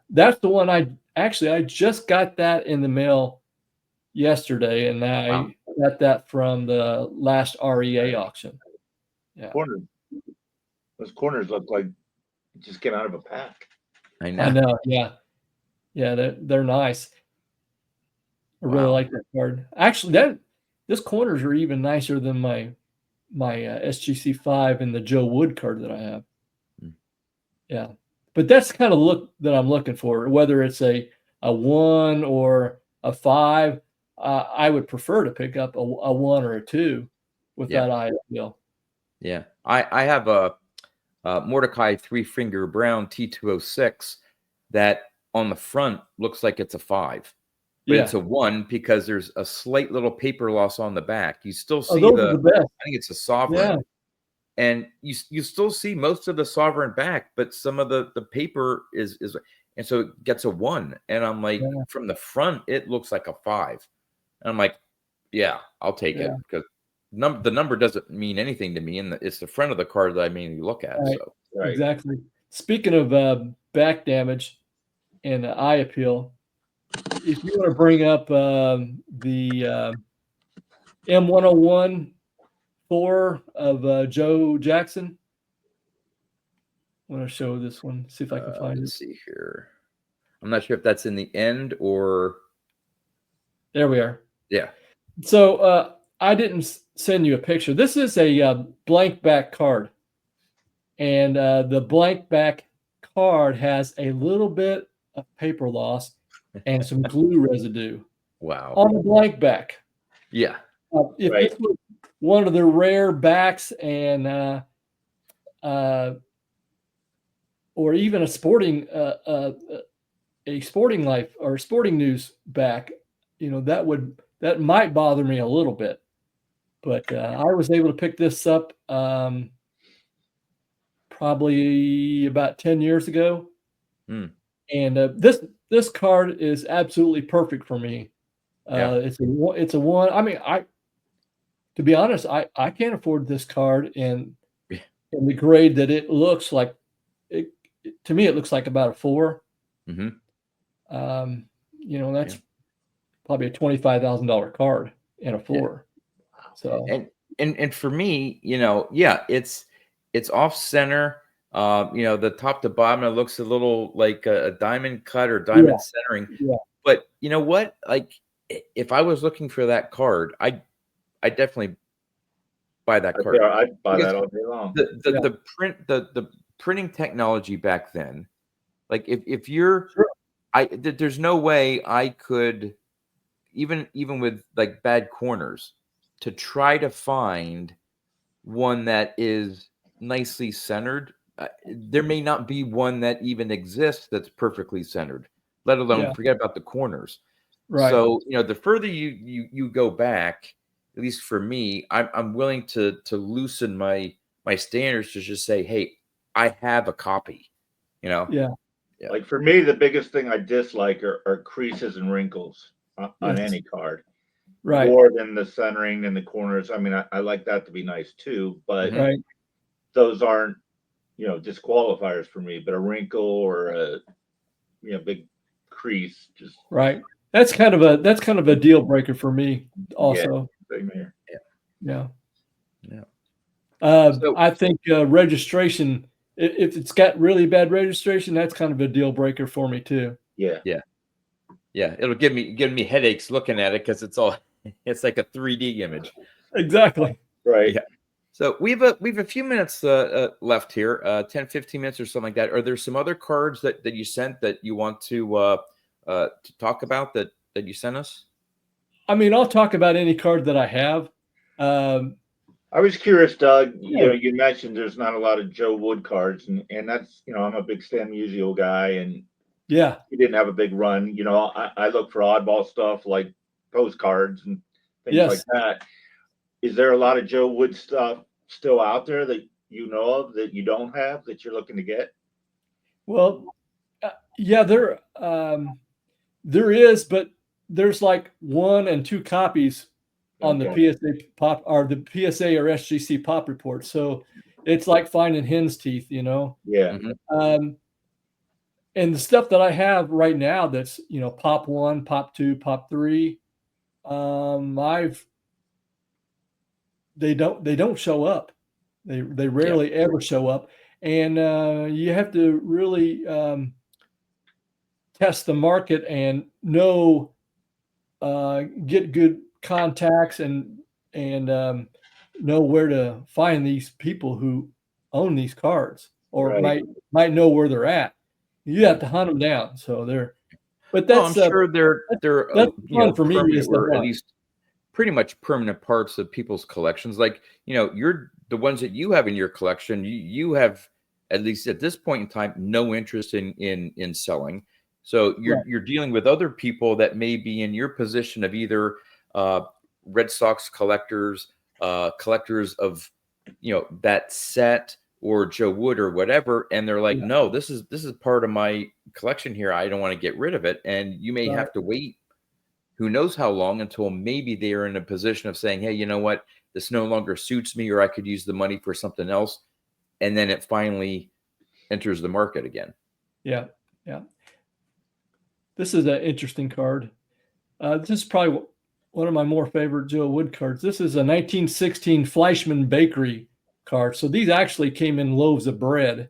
that's the one I just got that in the mail yesterday, and I got that from the last REA auction. Yeah, those corners look like it just came out of a pack. I know. Yeah, they're nice. I really like that card. Actually, this corners are even nicer than my SGC 5 and the Joe Wood card that I have. Yeah, but that's the kind of look that I'm looking for. Whether it's a 1 or a 5, I would prefer to pick up a 1 or a 2 with that eye appeal. Yeah, I have a Mordecai 3-finger brown T206 that on the front looks like it's a 5. But it's a 1 because there's a slight little paper loss on the back. You still see the best. I think it's a sovereign. And you still see most of the sovereign back, but some of the paper is and so it gets a 1. And I'm like, from the front, it looks like a 5. And I'm like, yeah, I'll take it because the number doesn't mean anything to me, and it's the front of the card that I mainly look at. Right. So Right. Exactly. Speaking of back damage and eye appeal, if you want to bring up the M101 4 of Joe Jackson, I want to show this one. See if I can find let's it. see here. I'm not sure if that's in the end or. There we are. Yeah. So I didn't send you a picture. This is a blank back card. And the blank back card has a little bit of paper loss and some glue residue Wow. on the blank back. Yeah. If Right. this was one of the rare backs and or even a sporting life or sporting news back, that might bother me a little bit. But I was able to pick this up probably about 10 years ago. Mm. And this card is absolutely perfect for me. Yeah. It's a one. I mean, to be honest, I can't afford this card in the grade that it looks like. To me, it looks like about a 4. Mm-hmm. That's probably a $25,000 card in a 4. Yeah. So and for me, it's off center. The top to bottom, it looks a little like a diamond cut or diamond centering. Yeah. But you know what? Like, if I was looking for that card, I definitely buy that card. I'd buy that all day long. The printing technology back then, like if you're, there's no way I could, even with like bad corners, to try to find one that is nicely centered. There may not be one that even exists that's perfectly centered, let alone forget about the corners. Right. So the further you go back, at least for me, I'm willing to loosen my standards to just say, hey, I have a copy. Yeah. Like for me, the biggest thing I dislike are creases and wrinkles on Yes. any card. Right. More than the centering and the corners. I mean, I like that to be nice too, but Right. those aren't, disqualifiers for me. But a wrinkle or a big crease, just Right. That's kind of a deal breaker for me also. same here. Yeah. Yeah. I think registration, if it's got really bad registration, that's kind of a deal breaker for me too. Yeah. It'll give me headaches looking at it because it's like a 3D image. Exactly. Right. Yeah. So we have a few minutes left here, 10, 15 minutes or something like that. Are there some other cards that you sent that you want to talk about that you sent us? I mean, I'll talk about any card that I have. I was curious, Doug. You mentioned there's not a lot of Joe Wood cards, and that's I'm a big Stan Musial guy, and he didn't have a big run. I look for oddball stuff like postcards and things like that. Is there a lot of Joe Wood stuff still out there that you know of that you don't have that you're looking to get? Well, there is, but there's like 1 and 2 copies on the PSA pop or the PSA or SGC pop report. So it's like finding hen's teeth, Yeah. Mm-hmm. And the stuff that I have right now that's, pop 1, pop 2, pop 3, they don't show up. They rarely ever show up. And you have to really test the market and get good contacts and know where to find these people who own these cards or might know where they're at. You have to hunt them down. So I'm sure they're fun for me, or at least pretty much permanent parts of people's collections. Like you're the ones that you have in your collection. You have, at least at this point in time, no interest in selling. So you're dealing with other people that may be in your position of either Red Sox collectors, collectors of that set or Joe Wood or whatever, and they're like, no, this is part of my collection here. I don't want to get rid of it, and you may have to wait who knows how long until maybe they are in a position of saying, hey, you know what, this no longer suits me, or I could use the money for something else. And then it finally enters the market again. Yeah. Yeah. This is an interesting card. This is probably one of my more favorite Joe Wood cards. This is a 1916 Fleischmann Bakery card. So these actually came in loaves of bread.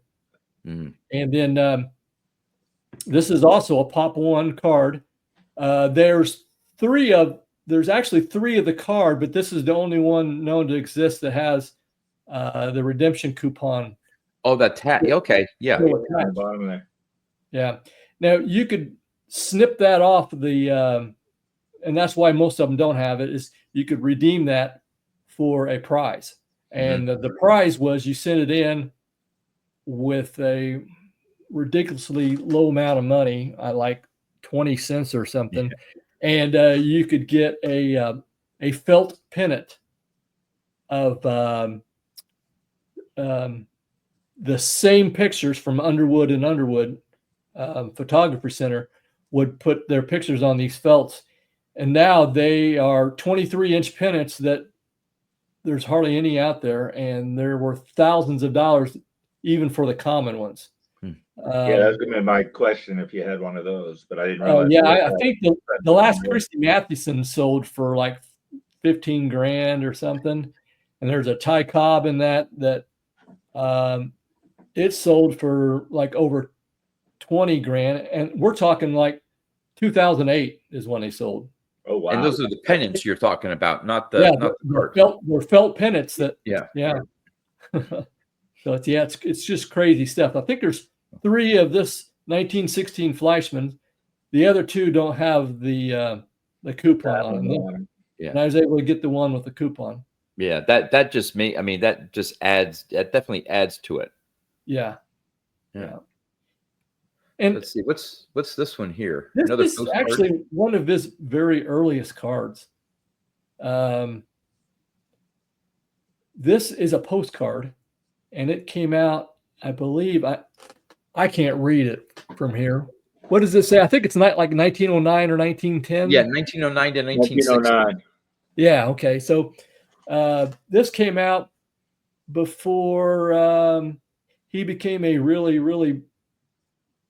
Mm. And then this is also a Pop One card. There's actually three of the card, but this is the only one known to exist that has the redemption coupon. Oh, that tag. Okay. Yeah. On the bottom there. Yeah. Now you could snip that off the, and that's why most of them don't have it, is you could redeem that for a prize. And the prize was you sent it in with a ridiculously low amount of money, like 20 cents or something. And you could get a felt pennant of the same pictures from Underwood and Underwood Photography Center would put their pictures on these felts. And now they are 23-inch pennants that there's hardly any out there, and they're worth thousands of dollars even for the common ones. Yeah, that's going to be my question if you had one of those, but I didn't realize. Yeah, I think the last Christy Mathewson sold for like 15 grand or something. And there's a Ty Cobb in that it sold for like over 20 grand. And we're talking like 2008 is when they sold. Oh, wow. And those are the pennants you're talking about, not the cards. They're felt pennants that, yeah. So it's just crazy stuff. I think there's 3 of this 1916 Fleischmann. The other 2 don't have the coupon on them. Yeah. And I was able to get the one with the coupon. Yeah, that definitely adds to it. Yeah. And let's see, what's this one here? This is actually one of his very earliest cards. This is a postcard, and it came out, I believe, I can't read it from here. What does it say? I think it's not like 1909 or 1910. Yeah, 1909 to 1909. Yeah, okay. So this came out before he became a really, really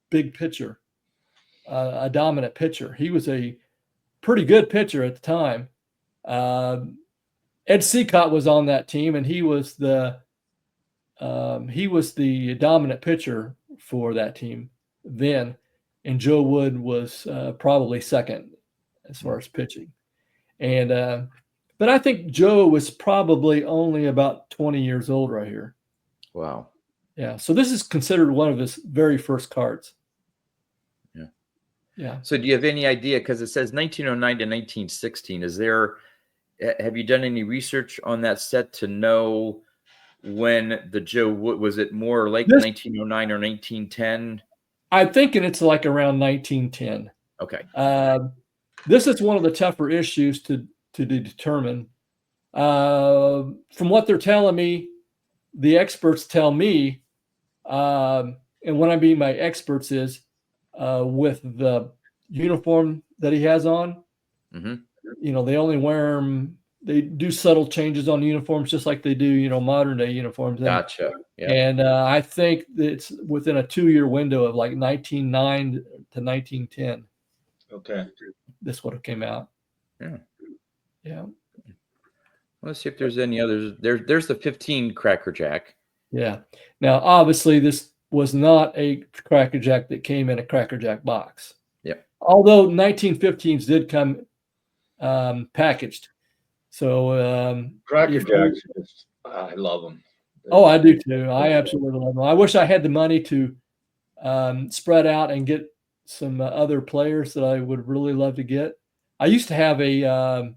big pitcher, a dominant pitcher. He was a pretty good pitcher at the time. Ed Seacott was on that team, and he was the dominant pitcher for that team then. And Joe Wood was probably second as far as pitching. And but I think Joe was probably only about 20 years old right here. Wow. Yeah. So this is considered one of his very first cards. Yeah. Yeah. So do you have any idea? Because it says 1909 to 1916. Have you done any research on that set to know when the Joe Wood, was it more like 1909 or 1910? I'm thinking it's like around 1910. Okay. This is one of the tougher issues to determine. From what they're telling me, the experts tell me, and what I mean by experts is with the uniform that he has on, they only wear them. They do subtle changes on uniforms just like they do, modern day uniforms. Gotcha. Yeah. And I think it's within a 2-year window of like 1909 to 1910. Okay. This would have came out. Yeah. Yeah. Let's see if there's any others. There's the 15 Cracker Jack. Yeah. Now, obviously, this was not a Cracker Jack that came in a Cracker Jack box. Yeah. Although 1915s did come packaged. So Cracker Jacks, I love them. Oh, I do too. I absolutely love them. I wish I had the money to spread out and get some other players that I would really love to get. I used to have a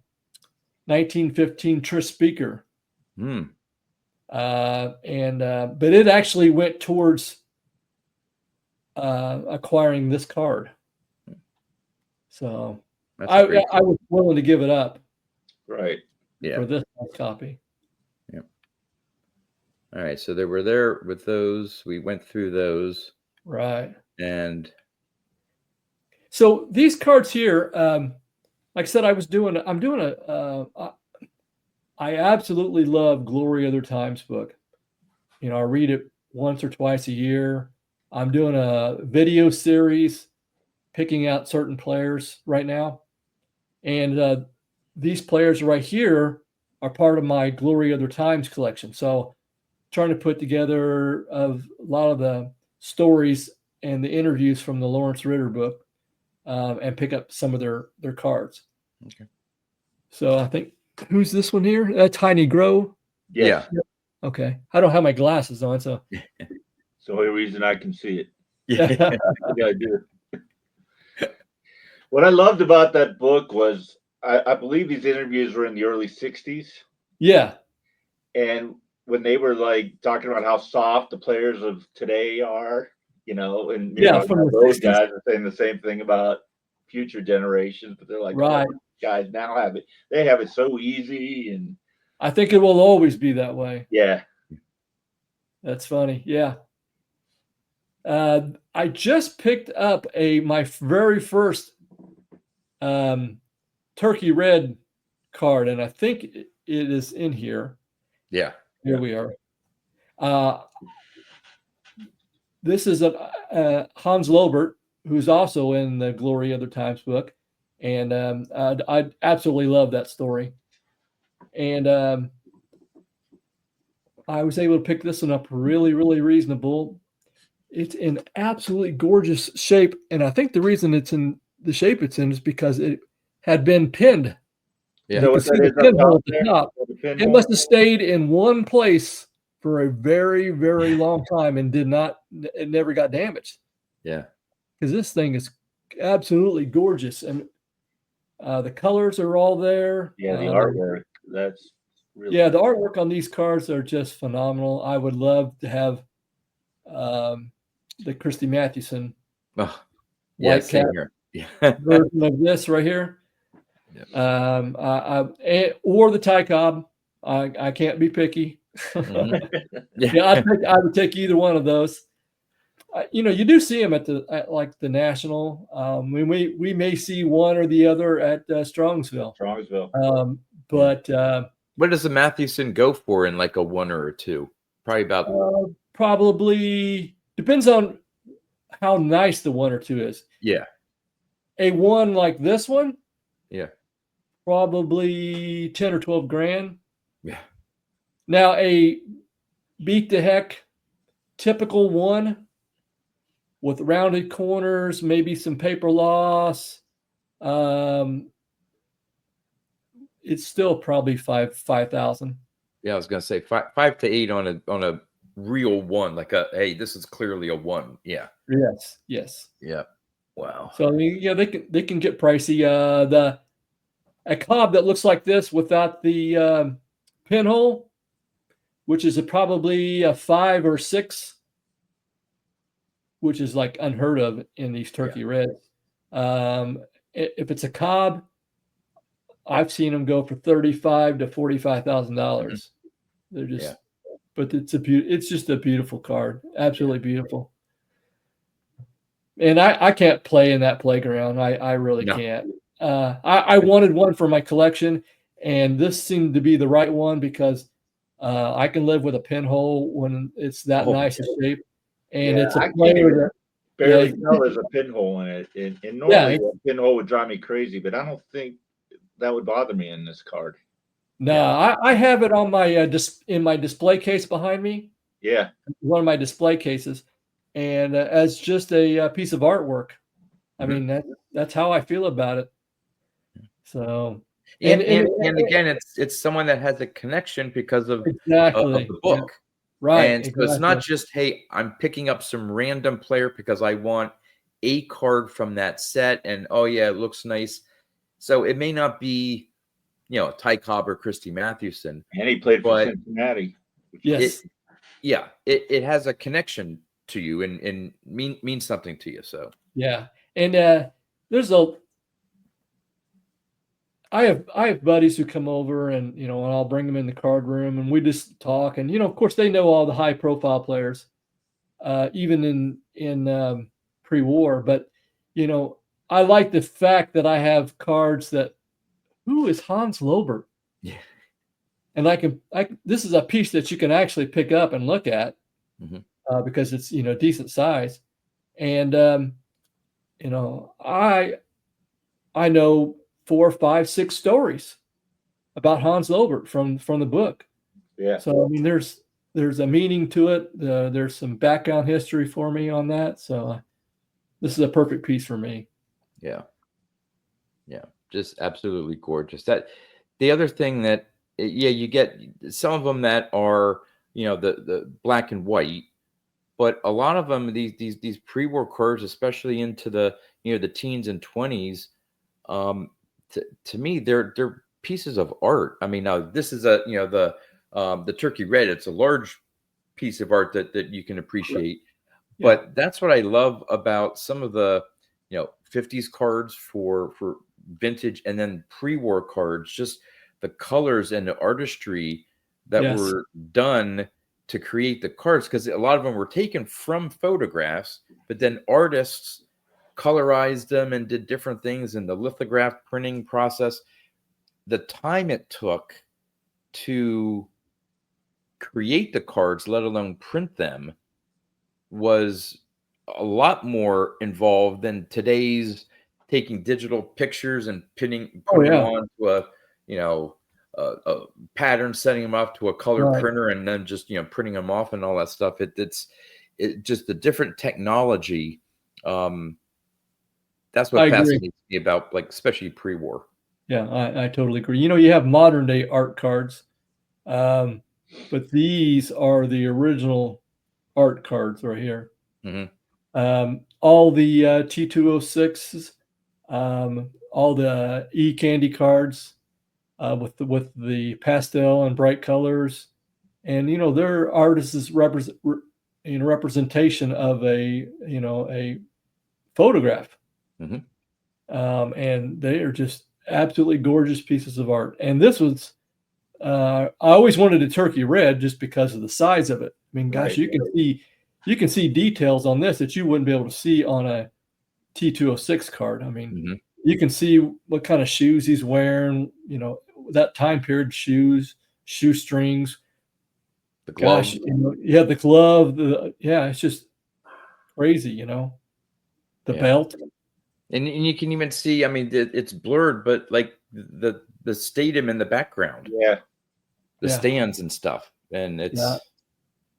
1915 Tris Speaker. But it actually went towards acquiring this card. So I was willing to give it up. Right. Yeah. For this copy. Yep. All right. So we're there with those. We went through those. Right. And so these cards here, like I said, I I absolutely love Glory Other Times book. You know, I read it once or twice a year. I'm doing a video series picking out certain players right now. And these players right here are part of my Glory Other Times collection. So trying to put together a lot of the stories and the interviews from the Lawrence Ritter book and pick up some of their cards. Okay. So I think, who's this one here? Tiny Grow? Yes. Yeah. Okay. I don't have my glasses on, so. It's the only reason I can see it. Yeah. Yeah, I do. What I loved about that book was I believe these interviews were in the early 60s. Yeah. And when they were like talking about how soft the players of today are, you know, and you know, from the those 60s. guys are saying the same thing about future generations, but they're like, Right. oh, guys now have it. They have it so easy, and I think it will always be that way. yeah. That's funny. Yeah. I just picked up my very first Turkey Red card, and I think it is in here. Yeah. Here we are. This is Hans Lobert, who's also in the Glory Other Times book, and I absolutely love that story. And I was able to pick this one up really, really reasonable. It's in absolutely gorgeous shape, and I think the reason it's in the shape it's in is because it had been pinned. Yeah. You So can see the pinhole at the top. It must have stayed. stayed in one place for a very, very long time and it never got damaged. Yeah. Because this thing is absolutely gorgeous. And the colors are all there. Yeah, the artwork. That's really the artwork on these cards are just phenomenal. I would love to have the Christy Mathewson Oh, yeah, white cap Yeah. version of this right here. Yep. Or the Ty Cobb. I can't be picky. Yeah. I would take either one of those. You know, you do see them at like the National. We may see one or the other at Strongsville. But what does the Mathewson go for in like a 1 or a 2? Probably about. Probably depends on how nice the 1 or 2 is. Yeah. A 1 like this one. Yeah. Probably 10 or 12 grand. Yeah. Now a beat the heck typical 1 with rounded corners, maybe some paper loss. It's still probably 5,000. Yeah, I was gonna say 5 to 8 on a real 1, like hey, this is clearly a 1. Yeah. Yes. Yeah. Wow. So I mean, yeah, they can get pricey. A Cobb that looks like this without the pinhole, which is probably a 5 or 6, which is like unheard of in these Turkey Reds. If it's a Cobb, I've seen them go for $35,000 to $45,000. They're just, but it's just a beautiful card, absolutely beautiful. And I can't play in that playground. I really can't. I wanted one for my collection, and this seemed to be the right one because I can live with a pinhole when it's that nice a shape, and it's a player that barely tell there's a pinhole in it. And normally a pinhole would drive me crazy, but I don't think that would bother me in this card. No, I have it on my in my display case behind me. Yeah, one of my display cases, and as just a piece of artwork. I mean that's how I feel about it. So and again, it's someone that has a connection because of the book, right? And so it's not just, hey, I'm picking up some random player because I want a card from that set, and oh yeah, it looks nice. So it may not be, Ty Cobb or Christy Mathewson, and he played for Cincinnati. Yes, it has a connection to you and means something to you. So yeah, and I have buddies who come over and and I'll bring them in the card room and we just talk, and of course they know all the high profile players, even in pre-war, but I like the fact that I have cards that, who is Hans Lobert? Yeah. and this is a piece that you can actually pick up and look at, because it's, decent size. And, I know 4, 5, 6 stories about Hans Lobert from the book. Yeah. So, I mean, there's a meaning to it. There's some background history for me on that. So this is a perfect piece for me. Yeah. Yeah. Just absolutely gorgeous. The other thing that, you get some of them that are, the black and white, but a lot of them, these pre-war cards, especially into the, the teens and 20s, to me, they're pieces of art. I mean, now this is the turkey red. It's a large piece of art that you can appreciate. Yeah. But that's what I love about some of the 50s cards for vintage, and then pre-war cards, just the colors and the artistry that were done to create the cards, because a lot of them were taken from photographs, but then artists colorized them and did different things in the lithograph printing process. The time it took to create the cards, let alone print them, was a lot more involved than today's taking digital pictures and putting them onto a pattern, setting them up to a color printer, and then just printing them off and all that stuff. It's just a different technology. That's what fascinates me about, like, especially pre-war. Yeah, I totally agree. You have modern day art cards, but these are the original art cards right here. All the T206s, all the E-candy cards, with the pastel and bright colors, and their artists' representation of a photograph, and they are just absolutely gorgeous pieces of art. And this was, I always wanted a turkey red just because of the size of it. I mean, gosh, you can see details on this that you wouldn't be able to see on a T206 card. I mean, you can see what kind of shoes he's wearing, that time period shoes, shoestrings. The glove. Gosh, the glove. It's just crazy, the belt. And you can even see, I mean, it's blurred, but like the stadium in the background. Yeah. The stands and stuff. And it's.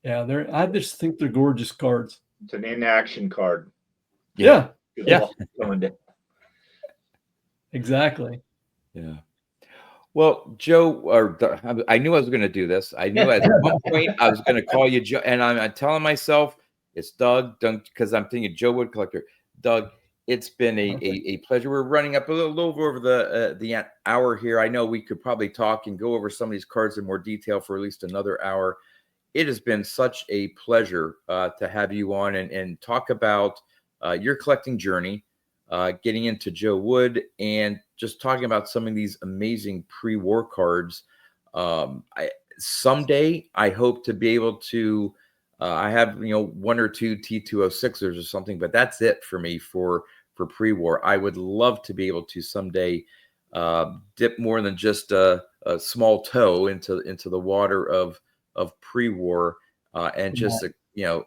I just think they're gorgeous cards. It's an in-action card. Yeah. Exactly. Yeah. Well, Joe, I knew I was going to do this. I knew at one point I was going to call you Joe, and I'm telling myself it's Doug, because I'm thinking JoeWoodCollector. Doug, it's been a pleasure. We're running up a little over the hour here. I know we could probably talk and go over some of these cards in more detail for at least another hour. It has been such a pleasure to have you on and talk about your collecting journey, getting into Joe Wood, and just talking about some of these amazing pre-war cards. Someday I hope to be able to, I have, 1 or 2 T206s or something, but that's it for me for pre-war. I would love to be able to someday dip more than just a small toe into the water of pre-war, and just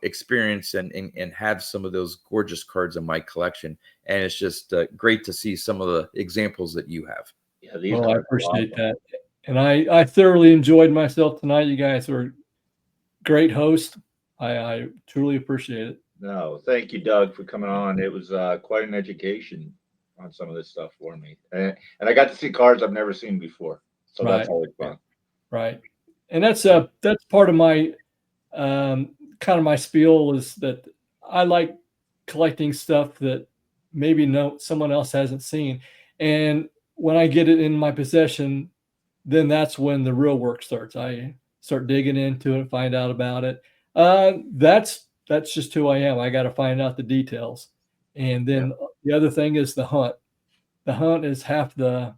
experience and have some of those gorgeous cards in my collection. And it's just great to see some of the examples that you have. Yeah, I appreciate that, and I thoroughly enjoyed myself tonight. You guys are great hosts. I truly appreciate it. No, thank you, Doug, for coming on. It was quite an education on some of this stuff for me, and I got to see cards I've never seen before, so that's always fun. Right, and that's part of my kind of my spiel, is that I like collecting stuff that maybe someone else hasn't seen, and when I get it in my possession, then that's when the real work starts. I start digging into it, find out about it. That's just who I am. I got to find out the details, and then the other thing is the hunt. The hunt is half the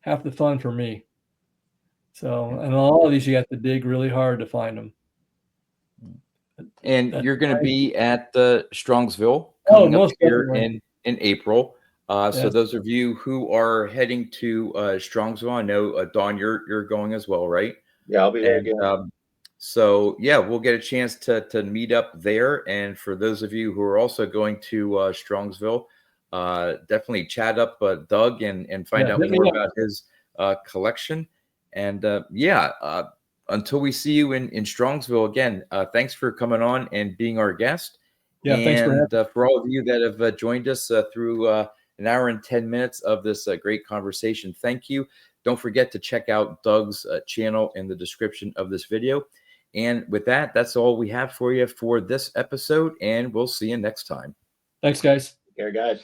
fun for me. So, and all of these, you have to dig really hard to find them. And you're going to be at Strongsville coming up here in April. So those of you who are heading to Strongsville, I know Dawn, you're going as well, right? Yeah, I'll be there again. So yeah, we'll get a chance to meet up there. And for those of you who are also going to Strongsville, definitely chat up Doug and find out more about his collection. And until we see you in Strongsville again, thanks for coming on and being our guest. Yeah, and thanks for having for all of you that have joined us through an hour and 10 minutes of this great conversation, thank you. Don't forget to check out Doug's channel in the description of this video. And with that, that's all we have for you for this episode, and we'll see you next time. Thanks, guys. Take care, guys.